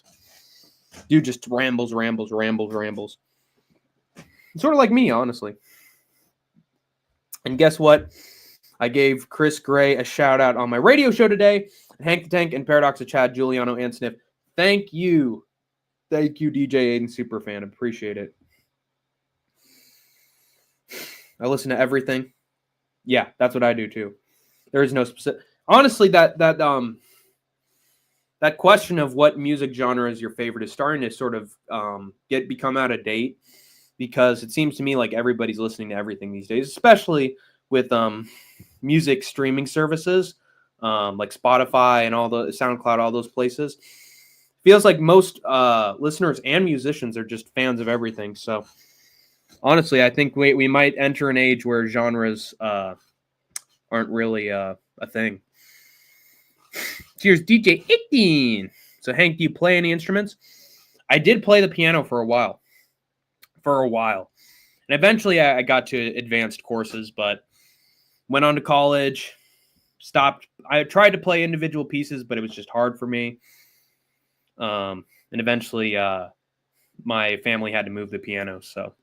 Dude just rambles. Sort of like me, honestly. And guess what? I gave Chris Gray a shout out on my radio show today. Hank the Tank and Paradox of Chad, Giuliano, and Sniff. Thank you. Thank you, DJ Aiden Superfan. Appreciate it. I listen to everything. Yeah, that's what I do too. There is no specific. Honestly, that question of what music genre is your favorite is starting to sort of become out of date, because it seems to me like everybody's listening to everything these days, especially with music streaming services like Spotify and all the SoundCloud, all those places. Feels like most listeners and musicians are just fans of everything. So honestly, I think we might enter an age where genres aren't really a thing. Cheers, DJ 18. So Hank, do you play any instruments? I did play the piano for a while. And eventually I got to advanced courses, but went on to college, stopped. I tried to play individual pieces, but it was just hard for me. And eventually my family had to move the piano, so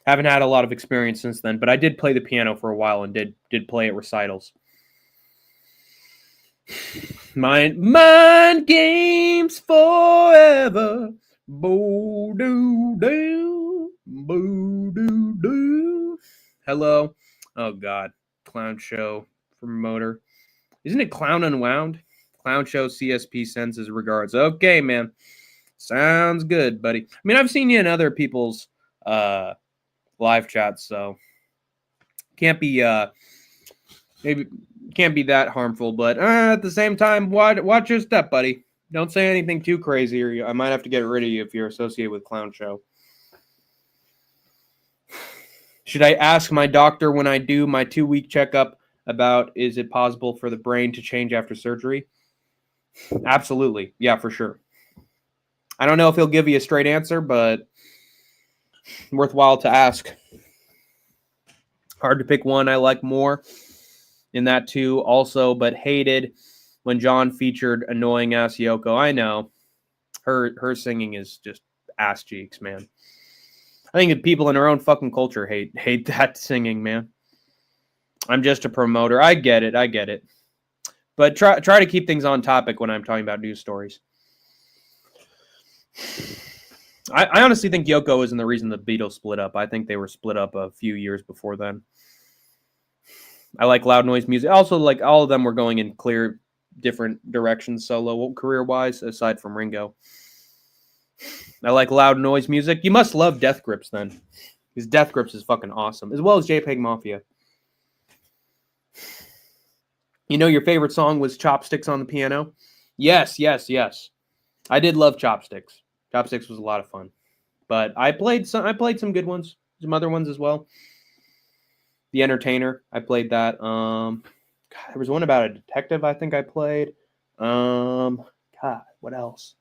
haven't had a lot of experience since then, but I did play the piano for a while and did play at recitals. Mind games forever. Boo doo doo. Boo doo doo. Hello. Oh God. Clown Show promoter. Isn't it Clown Unwound? Clown Show CSP sends his regards. Okay, man. Sounds good, buddy. I mean, I've seen you in other people's live chats, so can't be maybe can't be that harmful, but at the same time, watch your step, buddy. Don't say anything too crazy, or I might have to get rid of you if you're associated with Clown Show. Should I ask my doctor when I do my 2-week checkup about is it possible for the brain to change after surgery? Absolutely. Yeah, for sure. I don't know if he'll give you a straight answer, but worthwhile to ask. Hard to pick one I like more in that too also, but hated when John featured annoying ass Yoko. I know. Her singing is just ass cheeks, man. I think that people in our own fucking culture hate that singing, man. I'm just a promoter. I get it. But try to keep things on topic when I'm talking about news stories. I honestly think Yoko isn't the reason the Beatles split up. I think they were split up a few years before then. I like loud noise music. Also, like all of them were going in clear, different directions solo career wise, aside from Ringo. I like loud noise music. You must love Death Grips then, because Death Grips is fucking awesome, as well as JPEG Mafia. You know, your favorite song was Chopsticks on the Piano? Yes, yes, yes. I did love Chopsticks. Chopsticks was a lot of fun. But I played some good ones, some other ones as well. The Entertainer, I played that. God, there was one about a detective I think I played. God, what else?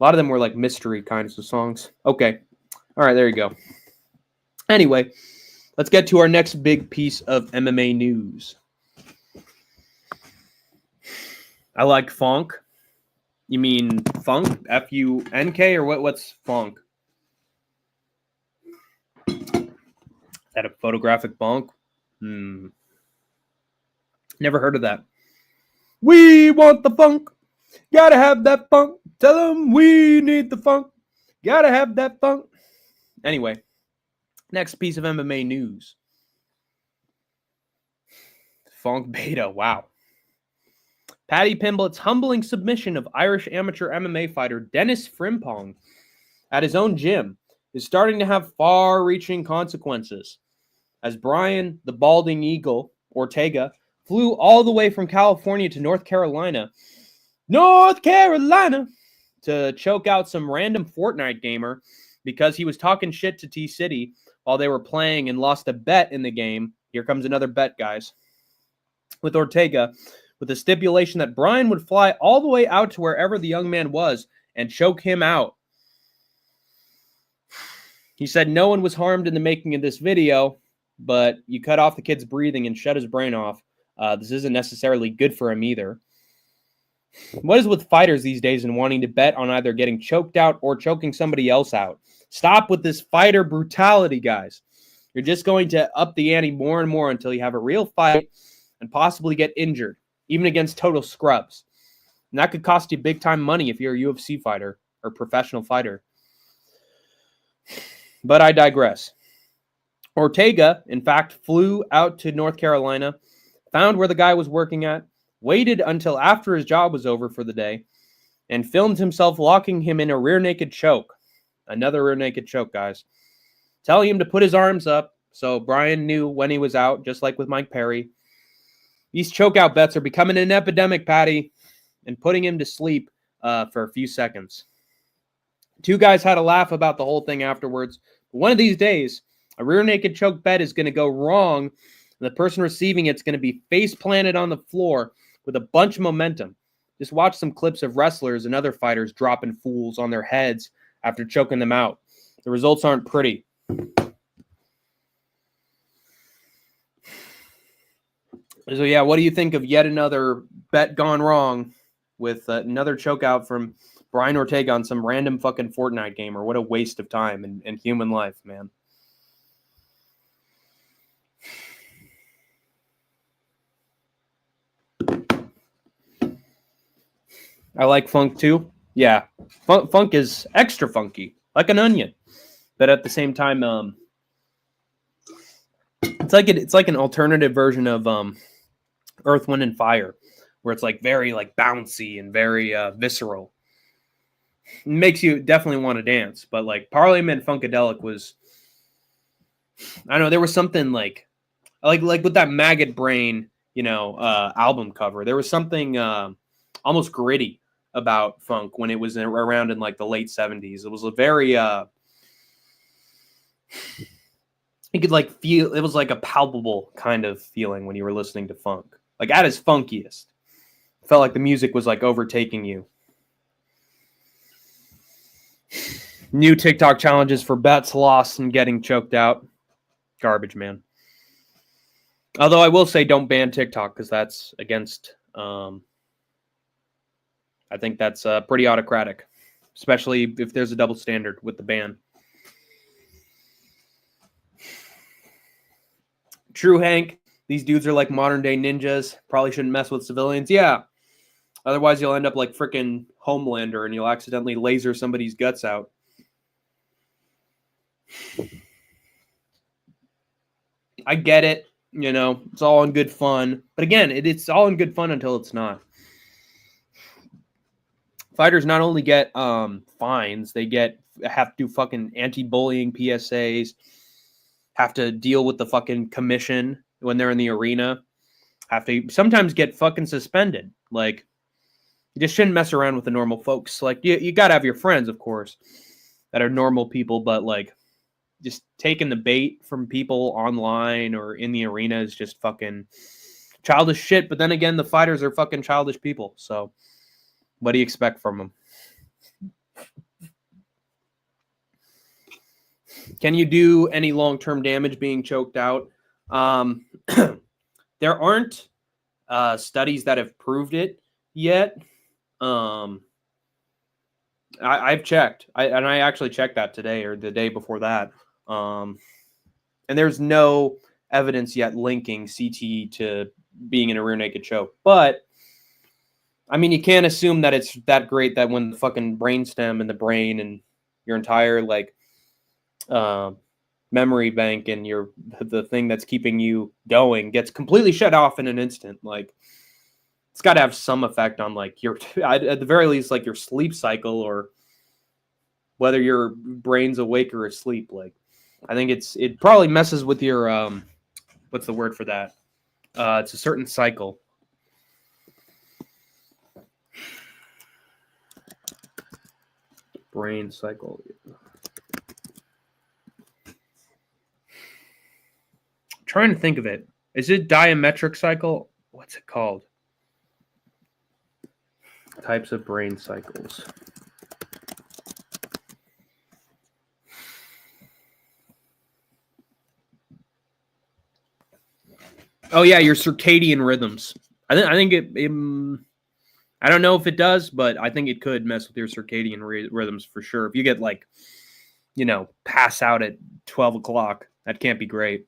A lot of them were like mystery kinds of songs. Okay. All right, there you go. Anyway, let's get to our next big piece of MMA news. I like funk. You mean funk? F-U-N-K or what's funk? Is that a photographic bonk? Never heard of that. We want the funk. Gotta have that funk. Tell them we need the funk. Gotta have that funk. Anyway, next piece of MMA news. Funk Beta, wow. Paddy Pimblett's humbling submission of Irish amateur MMA fighter Dennis Frimpong at his own gym is starting to have far-reaching consequences, as Brian, the balding eagle, Ortega, flew all the way from California to North Carolina, to choke out some random Fortnite gamer because he was talking shit to T-City while they were playing and lost a bet in the game. Here comes another bet, guys. With Ortega, with the stipulation that Brian would fly all the way out to wherever the young man was and choke him out. He said no one was harmed in the making of this video, but you cut off the kid's breathing and shut his brain off. This isn't necessarily good for him either. What is with fighters these days and wanting to bet on either getting choked out or choking somebody else out? Stop with this fighter brutality, guys. You're just going to up the ante more and more until you have a real fight and possibly get injured, even against total scrubs. And that could cost you big time money if you're a UFC fighter or professional fighter. But I digress. Ortega, in fact, flew out to North Carolina, found where the guy was working at, waited until after his job was over for the day, and filmed himself locking him in a rear naked choke. Another rear naked choke, guys. Telling him to put his arms up so Brian knew when he was out, just like with Mike Perry. These chokeout bets are becoming an epidemic, Patty, and putting him to sleep for a few seconds. Two guys had a laugh about the whole thing afterwards. One of these days, a rear naked choke bet is going to go wrong, and the person receiving it's going to be face planted on the floor with a bunch of momentum. Just watch some clips of wrestlers and other fighters dropping fools on their heads after choking them out. The results aren't pretty. So yeah, what do you think of yet another bet gone wrong with another chokeout from Brian Ortega on some random fucking Fortnite gamer? What a waste of time and human life, man. I like funk too. Yeah, funk is extra funky, like an onion, but at the same time, it's like an alternative version of Earth, Wind, and Fire, where it's like very like bouncy and very visceral. It makes you definitely want to dance, but like Parliament Funkadelic was, I don't know, there was something like with that Maggot Brain, album cover. There was something almost gritty about funk when it was around in like the late 70s. It was a very you could like feel, it was like a palpable kind of feeling when you were listening to funk. Like at its funkiest. It felt like the music was like overtaking you. New TikTok challenges for bets lost and getting choked out. Garbage, man. Although I will say don't ban TikTok because that's against, I think that's pretty autocratic, especially if there's a double standard with the ban. True, Hank. These dudes are like modern day ninjas. Probably shouldn't mess with civilians. Yeah. Otherwise, you'll end up like freaking Homelander and you'll accidentally laser somebody's guts out. I get it. You know, it's all in good fun. But again, it's all in good fun until it's not. Fighters not only get fines, they have to do fucking anti-bullying PSAs, have to deal with the fucking commission when they're in the arena, have to sometimes get fucking suspended. Like, you just shouldn't mess around with the normal folks. Like, you got to have your friends, of course, that are normal people, but like, just taking the bait from people online or in the arena is just fucking childish shit. But then again, the fighters are fucking childish people. So what do you expect from them? Can you do any long-term damage being choked out? There aren't studies that have proved it yet. I've checked. I actually checked that today or the day before that. And there's no evidence yet linking CTE to being in a rear naked choke. But I mean, you can't assume that it's that great that when the fucking brainstem and the brain and your entire like memory bank and the thing that's keeping you going gets completely shut off in an instant. Like, it's got to have some effect on like your, at the very least, like your sleep cycle or whether your brain's awake or asleep. Like, I think it probably messes with your what's the word for that? It's a certain cycle. Brain cycle. I'm trying to think of it. Is it diametric cycle? What's it called? Types of brain cycles. Oh yeah, your circadian rhythms. I think it I don't know if it does, but I think it could mess with your circadian rhythms for sure. If you get like, you know, pass out at 12 o'clock, that can't be great.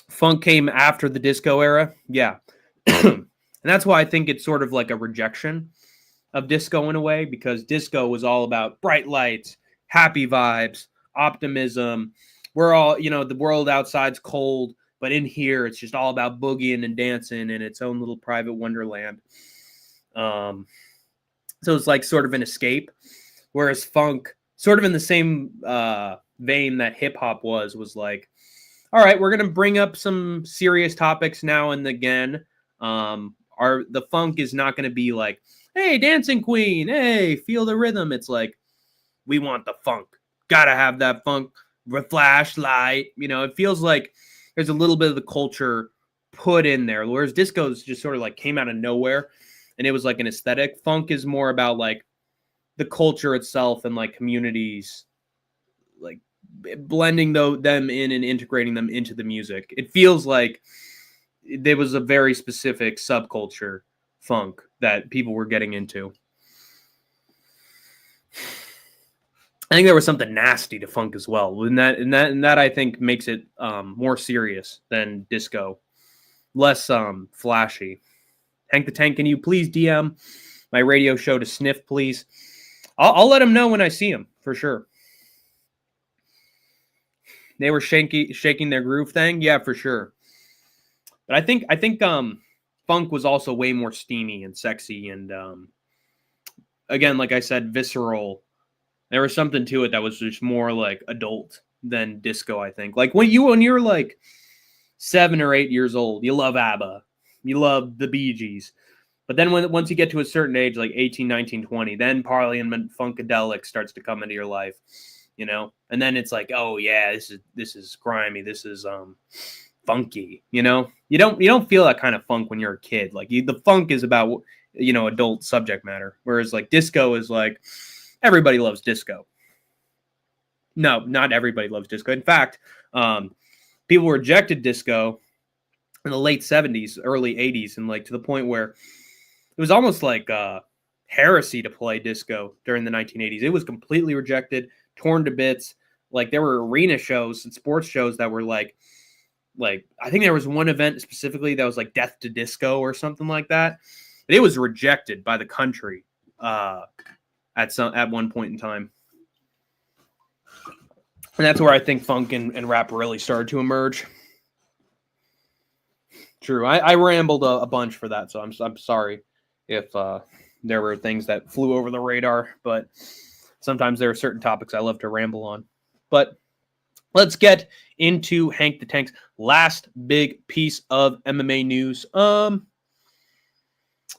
Funk came after the disco era. Yeah. And that's why I think it's sort of like a rejection of disco in a way, because disco was all about bright lights, happy vibes, optimism. We're all, you know, the world outside's cold, but in here it's just all about boogieing and dancing in its own little private wonderland. So it's like sort of an escape, whereas funk, sort of in the same vein that hip hop was like, all right, we're gonna bring up some serious topics now and again. The funk is not gonna be like, hey, dancing queen, hey, feel the rhythm. It's like, we want the funk, gotta have that funk, flashlight. You know, it feels like there's a little bit of the culture put in there, whereas disco's just sort of like came out of nowhere and it was like an aesthetic. Funk is more about like the culture itself and like communities, like blending them in and integrating them into the music. It feels like there was a very specific subculture funk that people were getting into. I think there was something nasty to funk as well, and that I think makes it more serious than disco, less flashy. Hank the Tank, can you please DM my radio show to Sniff, please? I'll let him know when I see him for sure. They were shaking their groove thing, yeah, for sure. But I think funk was also way more steamy and sexy, and again, like I said, visceral. There was something to it that was just more like adult than disco, I think. Like when you're like 7 or 8 years old, you love ABBA, you love the Bee Gees. But then once you get to a certain age, like 18, 19, 20, then Parliament Funkadelic starts to come into your life, you know? And then it's like, oh yeah, this is grimy, this is funky, you know? You don't feel that kind of funk when you're a kid. Like the funk is about, you know, adult subject matter, whereas like disco is like, everybody loves disco. No, not everybody loves disco. In fact, people rejected disco in the late 70s, early 80s, and like to the point where it was almost like heresy to play disco during the 1980s. It was completely rejected, torn to bits. Like there were arena shows and sports shows that were like I think there was one event specifically that was like Death to Disco or something like that. But it was rejected by the country at one point in time. And that's where I think funk and rap really started to emerge. True. I rambled a bunch for that, so I'm sorry if there were things that flew over the radar, but sometimes there are certain topics I love to ramble on. But let's get into Hank the Tank's last big piece of MMA news.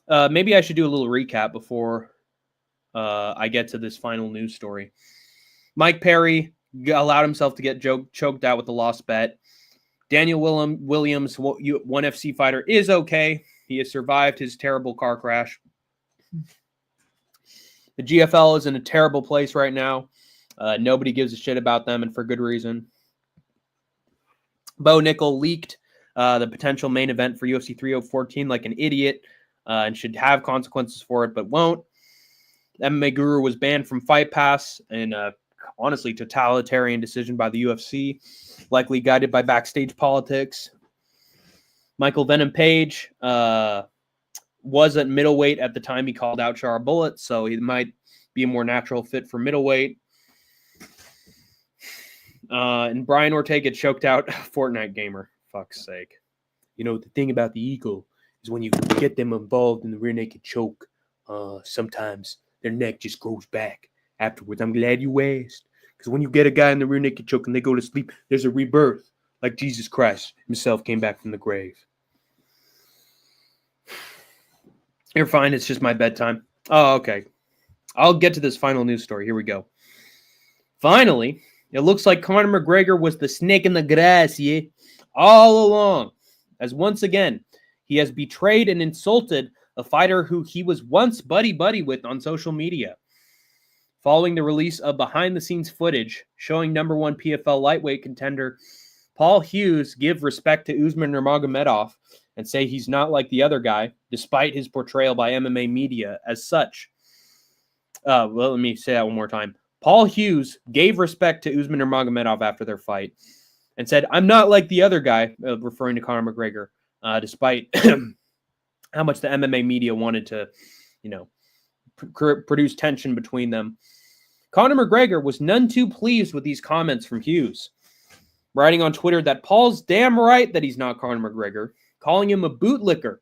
Maybe I should do a little recap before I get to this final news story. Mike Perry allowed himself to get choked out with a lost bet. Daniel Williams, ONE FC fighter, is okay. He has survived his terrible car crash. The GFL is in a terrible place right now. Nobody gives a shit about them, and for good reason. Bo Nickel leaked the potential main event for UFC 3014 like an idiot and should have consequences for it, but won't. MMA Guru was banned from Fight Pass in a honestly totalitarian decision by the UFC, likely guided by backstage politics. Michael Venom Page was at middleweight at the time he called out Char Bullet, so he might be a more natural fit for middleweight. And Brian Ortega choked out Fortnite gamer. Fuck's sake. You know, the thing about the Eagle is when you get them involved in the rear naked choke, sometimes their neck just grows back afterwards. I'm glad you asked. Because when you get a guy in the rear naked choke and they go to sleep, there's a rebirth. Like Jesus Christ himself came back from the grave. You're fine. It's just my bedtime. Oh, okay. I'll get to this final news story. Here we go. Finally, it looks like Conor McGregor was the snake in the grass, yeah? All along. As once again, he has betrayed and insulted a fighter who he was once buddy-buddy with on social media. Following the release of behind-the-scenes footage showing number one PFL lightweight contender Paul Hughes give respect to Usman Nurmagomedov and say he's not like the other guy, despite his portrayal by MMA media as such. Well, let me say that one more time. Paul Hughes gave respect to Usman Nurmagomedov after their fight and said, "I'm not like the other guy," referring to Conor McGregor, despite how much the MMA media wanted to, produce tension between them. Conor McGregor was none too pleased with these comments from Hughes, writing on Twitter that Paul's damn right that he's not Conor McGregor, calling him a bootlicker.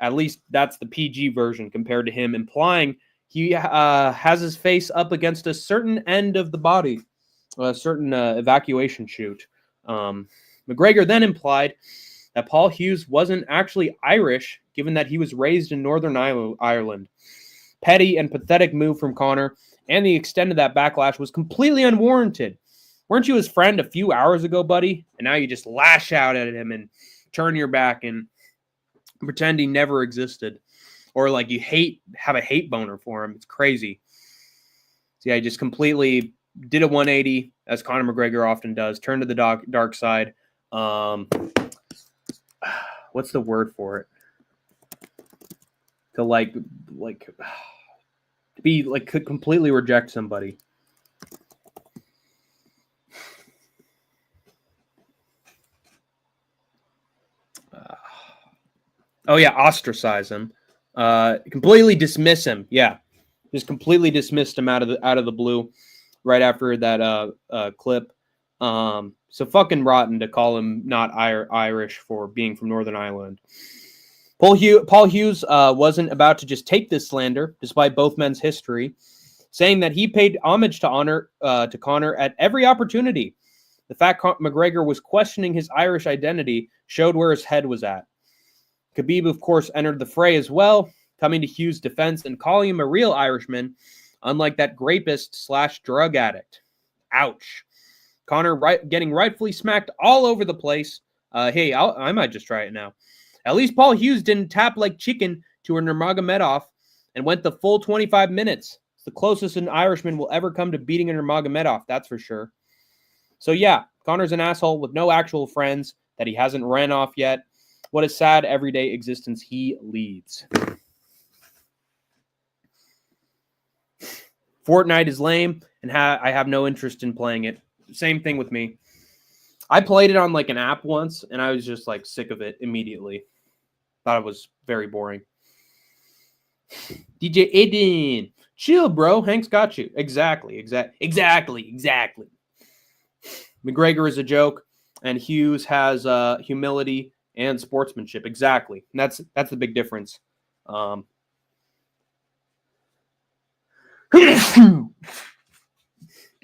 At least that's the PG version compared to him, implying he has his face up against a certain end of the body, a certain evacuation chute. McGregor then implied that Paul Hughes wasn't actually Irish, given that he was raised in Northern Ireland. Petty and pathetic move from Conor, and the extent of that backlash was completely unwarranted. Weren't you his friend a few hours ago, buddy? And now you just lash out at him and turn your back and pretend he never existed. Or like you have a hate boner for him. It's crazy. So yeah, he just completely did a 180, as Conor McGregor often does, turned to the dark side. What's the word for it? To could completely reject somebody. Ostracize him. Completely dismiss him. Yeah, just completely dismissed him out of the blue right after that clip. So fucking rotten to call him not Irish for being from Northern Ireland. Paul Hughes wasn't about to just take this slander, despite both men's history, saying that he paid homage to Conor at every opportunity. The fact McGregor was questioning his Irish identity showed where his head was at. Khabib, of course, entered the fray as well, coming to Hughes' defense and calling him a real Irishman, unlike that rapist/drug addict. Ouch. Conor getting rightfully smacked all over the place. Hey, I might just try it now. At least Paul Hughes didn't tap like chicken to a Nurmagomedov and went the full 25 minutes. It's the closest an Irishman will ever come to beating a Nurmagomedov, that's for sure. So yeah, Conor's an asshole with no actual friends that he hasn't ran off yet. What a sad everyday existence he leads. Fortnite is lame, and I have no interest in playing it. Same thing with me. I played it on like an app once, and I was just like sick of it immediately. Thought it was very boring. DJ Aiden, chill, bro. Hank's got you. Exactly. McGregor is a joke, and Hughes has humility and sportsmanship. Exactly. And that's the big difference. I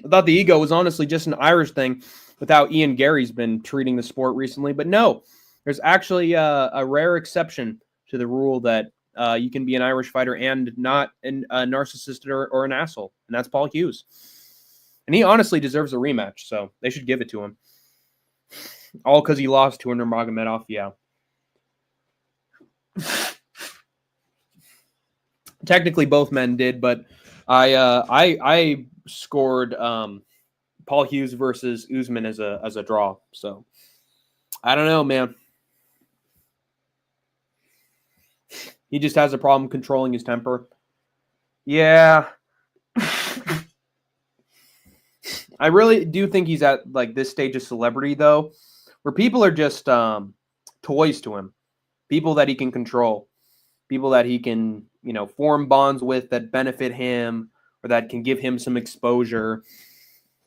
thought the ego was honestly just an Irish thing with how Ian Gary's been treating the sport recently. But no, there's actually a rare exception to the rule that you can be an Irish fighter and not a narcissist or an asshole. And that's Paul Hughes. And he honestly deserves a rematch, so they should give it to him. All because he lost to Nurmagomedov, yeah. Technically, both men did, but I scored Paul Hughes versus Usman as a draw. So I don't know, man. He just has a problem controlling his temper. Yeah. I really do think he's at like this stage of celebrity though, where people are just toys to him. People that he can control. People that he can, form bonds with that benefit him or that can give him some exposure.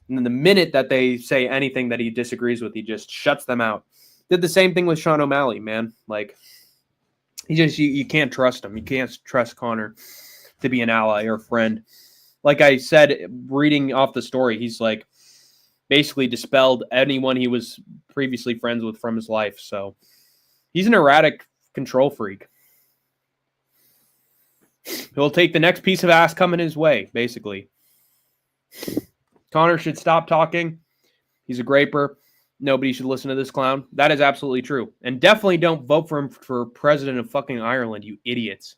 And then the minute that they say anything that he disagrees with, he just shuts them out. Did the same thing with Sean O'Malley, man. Like, you can't trust him. You can't trust Conor to be an ally or a friend. Like I said, reading off the story, he's like basically dispelled anyone he was previously friends with from his life. So he's an erratic control freak. He'll take the next piece of ass coming his way, basically. Conor should stop talking. He's a graper. Nobody should listen to this clown. That is absolutely true. And definitely don't vote for him for president of fucking Ireland, you idiots.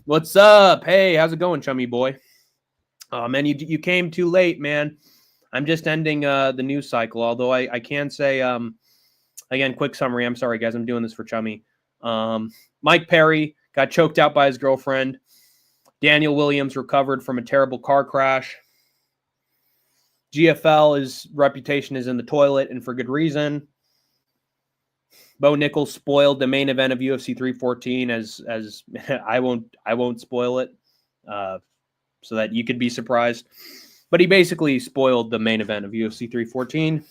What's up? Hey, how's it going, chummy boy? Oh, man, you came too late, man. I'm just ending the news cycle, although I can say, again, quick summary. I'm sorry, guys. I'm doing this for chummy. Mike Perry got choked out by his girlfriend. Daniel Williams recovered from a terrible car crash. GFL, reputation is in the toilet, and for good reason. Bo Nichols spoiled the main event of UFC 314 as I won't spoil it, so that you could be surprised. But he basically spoiled the main event of UFC 314.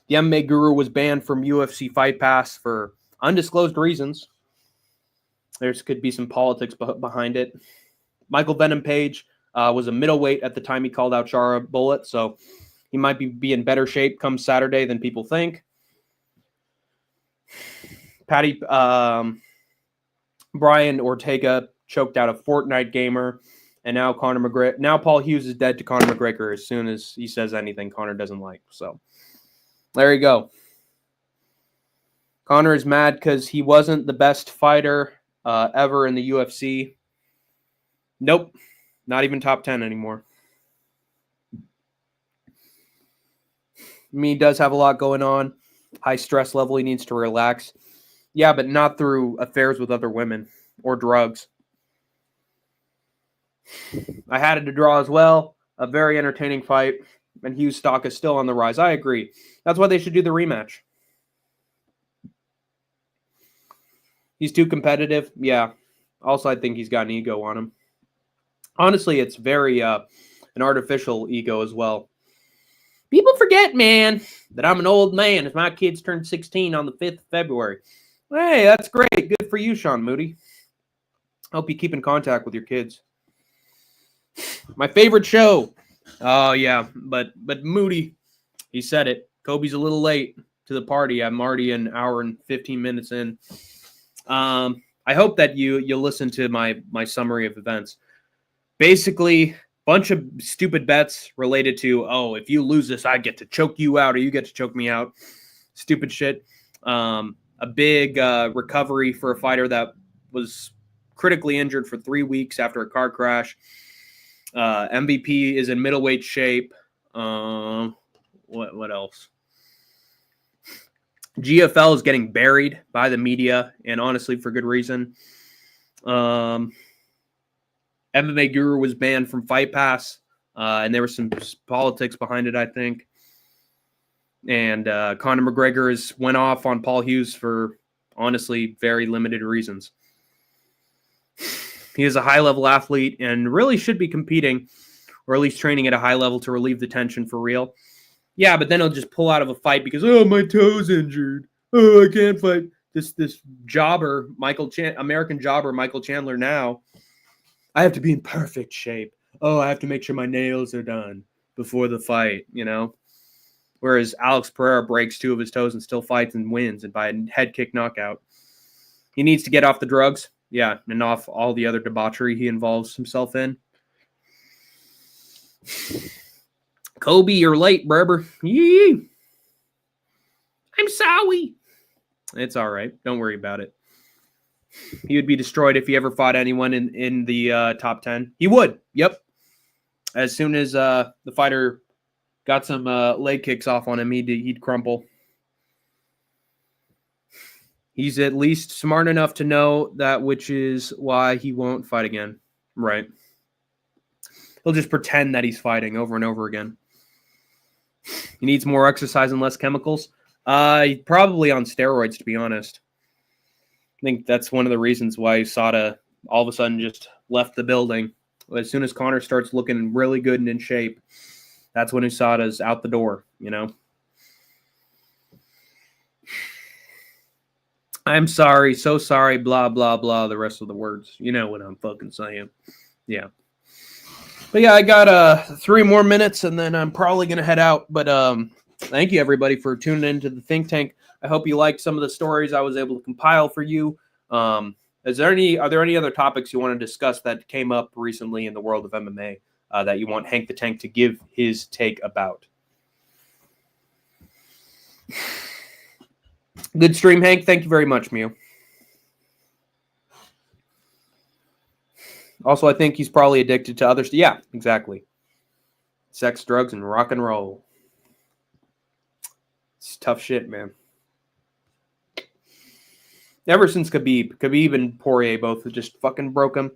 The MMA Guru was banned from UFC Fight Pass for undisclosed reasons. There could be some politics behind it. Michael Venom Page was a middleweight at the time he called out Chara Bullet, so he might be in better shape come Saturday than people think. Brian Ortega choked out a Fortnite gamer, and now Paul Hughes is dead to Conor McGregor as soon as he says anything Conor doesn't like. So there you go. Conor is mad because he wasn't the best fighter ever in the UFC. Nope. Not even top 10 anymore. He does have a lot going on. High stress level. He needs to relax. Yeah, but not through affairs with other women or drugs. I had it a draw as well. A very entertaining fight. And Hughes' stock is still on the rise. I agree. That's why they should do the rematch. He's too competitive. Yeah. Also, I think he's got an ego on him. Honestly, it's very an artificial ego as well. People forget, man, that I'm an old man as my kids turned 16 on the 5th of February. Hey, that's great. Good for you, Sean Moody. Hope you keep in contact with your kids. My favorite show. Oh, yeah, but Moody, he said it. Kobe's a little late to the party. I'm already an hour and 15 minutes in. I hope that you listen to my summary of events. Basically, bunch of stupid bets related to, if you lose this, I get to choke you out or you get to choke me out. Stupid shit. A big recovery for a fighter that was critically injured for 3 weeks after a car crash. MVP is in middleweight shape. What else? GFL is getting buried by the media, and honestly, for good reason. MMA Guru was banned from Fight Pass, and there was some politics behind it, I think. And Conor McGregor went off on Paul Hughes for, honestly, very limited reasons. He is a high-level athlete and really should be competing, or at least training at a high level to relieve the tension for real. Yeah, but then he'll just pull out of a fight because, oh, my toe's injured. Oh, I can't fight. This jobber, American jobber, Michael Chandler now. I have to be in perfect shape. Oh, I have to make sure my nails are done before the fight, you know? Whereas Alex Pereira breaks 2 of his toes and still fights and wins and by a head kick knockout. He needs to get off the drugs. Yeah, and off all the other debauchery he involves himself in. Kobe, you're late, Berber. Yee. I'm sorry. It's all right. Don't worry about it. He would be destroyed if he ever fought anyone in the top 10. He would. Yep. As soon as the fighter got some leg kicks off on him, he'd crumple. He's at least smart enough to know that, which is why he won't fight again. Right. He'll just pretend that he's fighting over and over again. He needs more exercise and less chemicals. Probably on steroids, to be honest. I think that's one of the reasons why USADA all of a sudden just left the building. As soon as Conor starts looking really good and in shape, that's when USADA's out the door, you know? I'm sorry, so sorry, blah, blah, blah, the rest of the words. You know what I'm fucking saying. Yeah. But yeah, I got 3 more minutes and then I'm probably going to head out. But thank you, everybody, for tuning into the Think Tank. I hope you liked some of the stories I was able to compile for you. Are there any other topics you want to discuss that came up recently in the world of MMA that you want Hank the Tank to give his take about? Good stream, Hank. Thank you very much, Mew. Also, I think he's probably addicted to others. Yeah, exactly. Sex, drugs, and rock and roll. It's tough shit, man. Ever since Khabib and Poirier both just fucking broke him.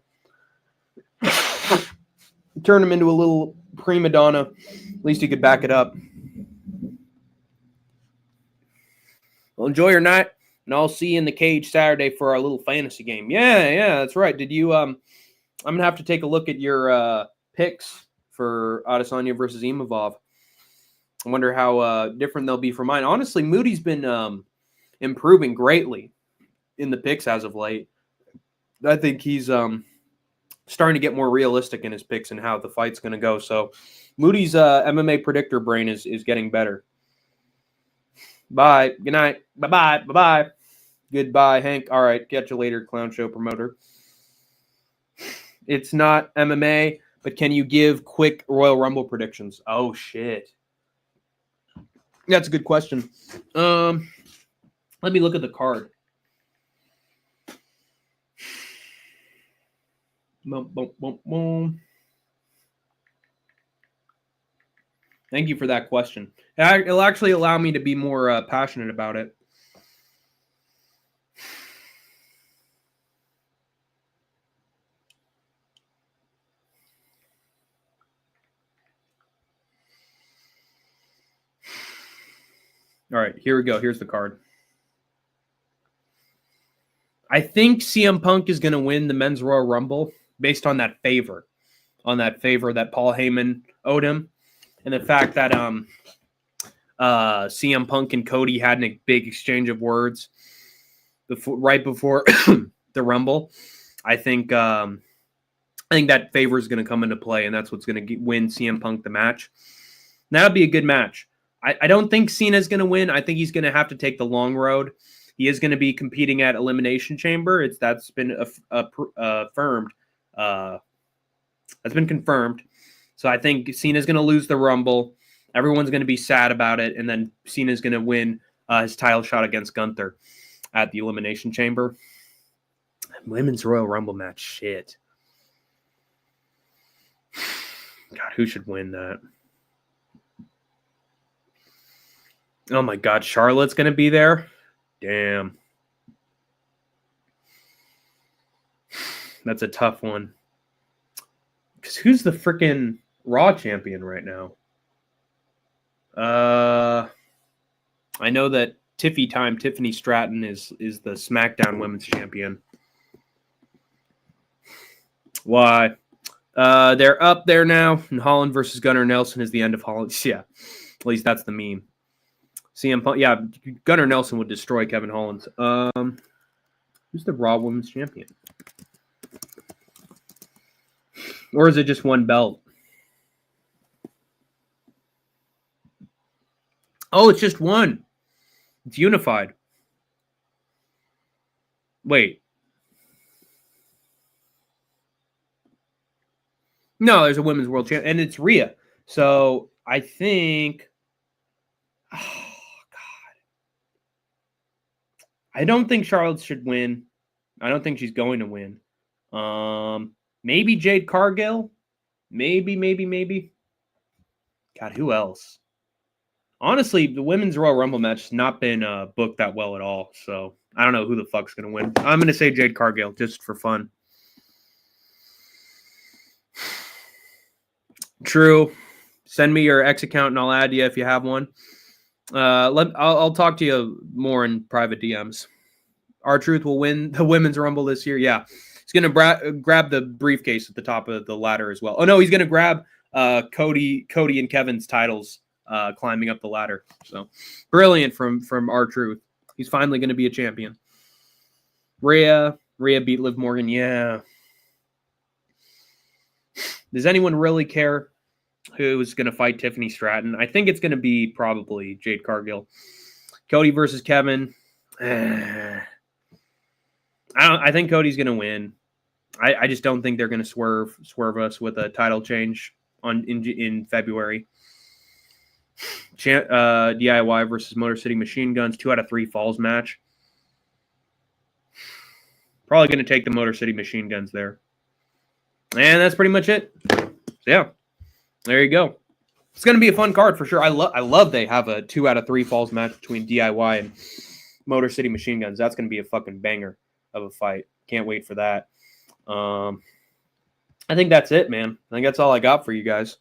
Turned him into a little prima donna. At least he could back it up. Well, enjoy your night, and I'll see you in the cage Saturday for our little fantasy game. Yeah, that's right. Did you I'm gonna have to take a look at your picks for Adesanya versus Imavov. I wonder how different they'll be from mine. Honestly, Moody's been improving greatly in the picks as of late. I think he's starting to get more realistic in his picks and how the fight's going to go. So Moody's MMA predictor brain is getting better. Bye. Good night. Bye-bye. Bye-bye. Goodbye, Hank. All right. Catch you later, clown show promoter. It's not MMA, but can you give quick Royal Rumble predictions? Oh, shit. That's a good question. Let me look at the card. Boom, boom, boom, boom. Thank you for that question. It'll actually allow me to be more passionate about it. All right, here we go. Here's the card. I think CM Punk is going to win the Men's Royal Rumble based on that favor that Paul Heyman owed him, and the fact that CM Punk and Cody had a big exchange of words right before the Rumble. I think that favor is going to come into play, and that's what's going to win CM Punk the match. And that'll be a good match. I don't think Cena's going to win. I think he's going to have to take the long road. He is going to be competing at Elimination Chamber. That's been affirmed. That's been confirmed. So I think Cena's going to lose the Rumble. Everyone's going to be sad about it, and then Cena's going to win his title shot against Gunther at the Elimination Chamber. Women's Royal Rumble match, shit. God, who should win that? Oh my God, Charlotte's going to be there? Damn. That's a tough one. Because who's the freaking Raw champion right now? I know that Tiffany Stratton is the SmackDown Women's Champion. Why? They're up there now, and Holland versus Gunnar Nelson is the end of Holland. Yeah. At least that's the meme. CM Punk, yeah, Gunnar Nelson would destroy Kevin Holland. Who's the Raw Women's Champion? Or is it just one belt? Oh, it's just one. It's unified. Wait. No, there's a women's world champion, and it's Rhea. So I think, oh God, I don't think Charlotte should win. I don't think she's going to win. Maybe Jade Cargill. Maybe. God, who else? Honestly, the women's Royal Rumble match has not been booked that well at all. So I don't know who the fuck's going to win. I'm going to say Jade Cargill just for fun. True. Send me your X account and I'll add you if you have one. I'll talk to you more in private DMs. R-Truth will win the women's Rumble this year. Yeah. He's going to grab the briefcase at the top of the ladder as well. Oh, no, he's going to grab Cody and Kevin's titles climbing up the ladder. So brilliant from R-Truth. He's finally going to be a champion. Rhea beat Liv Morgan. Yeah. Does anyone really care who's going to fight Tiffany Stratton? I think it's going to be probably Jade Cargill. Cody versus Kevin. I think Cody's going to win. I just don't think they're going to swerve us with a title change in February. DIY versus Motor City Machine Guns, 2 out of 3 falls match. Probably going to take the Motor City Machine Guns there. And that's pretty much it. So yeah, there you go. It's going to be a fun card for sure. I love they have a 2 out of 3 falls match between DIY and Motor City Machine Guns. That's going to be a fucking banger of a fight. Can't wait for that. I think that's it, man. I think that's all I got for you guys.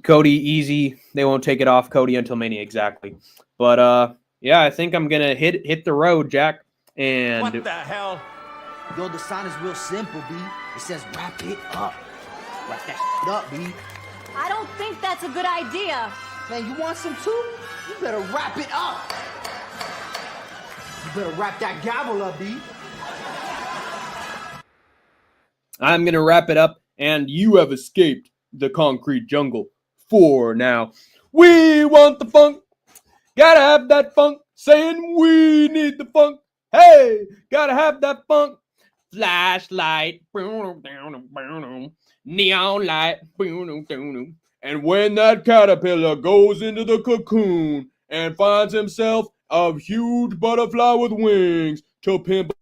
Cody, easy. They won't take it off Cody until Mania, exactly. But yeah, I think I'm gonna hit the road, Jack. And what the hell? Yo, the sign is real simple, B. It says wrap it up. Wrap that shit up, B. I don't think that's a good idea. Man, you want some too? You better wrap it up. You better wrap that gavel up, B. I'm gonna wrap it up, and you have escaped the concrete jungle for now. We want the funk. Gotta have that funk. Saying we need the funk. Hey, gotta have that funk. Flashlight. Neon light. And when that caterpillar goes into the cocoon and finds himself a huge butterfly with wings to pimp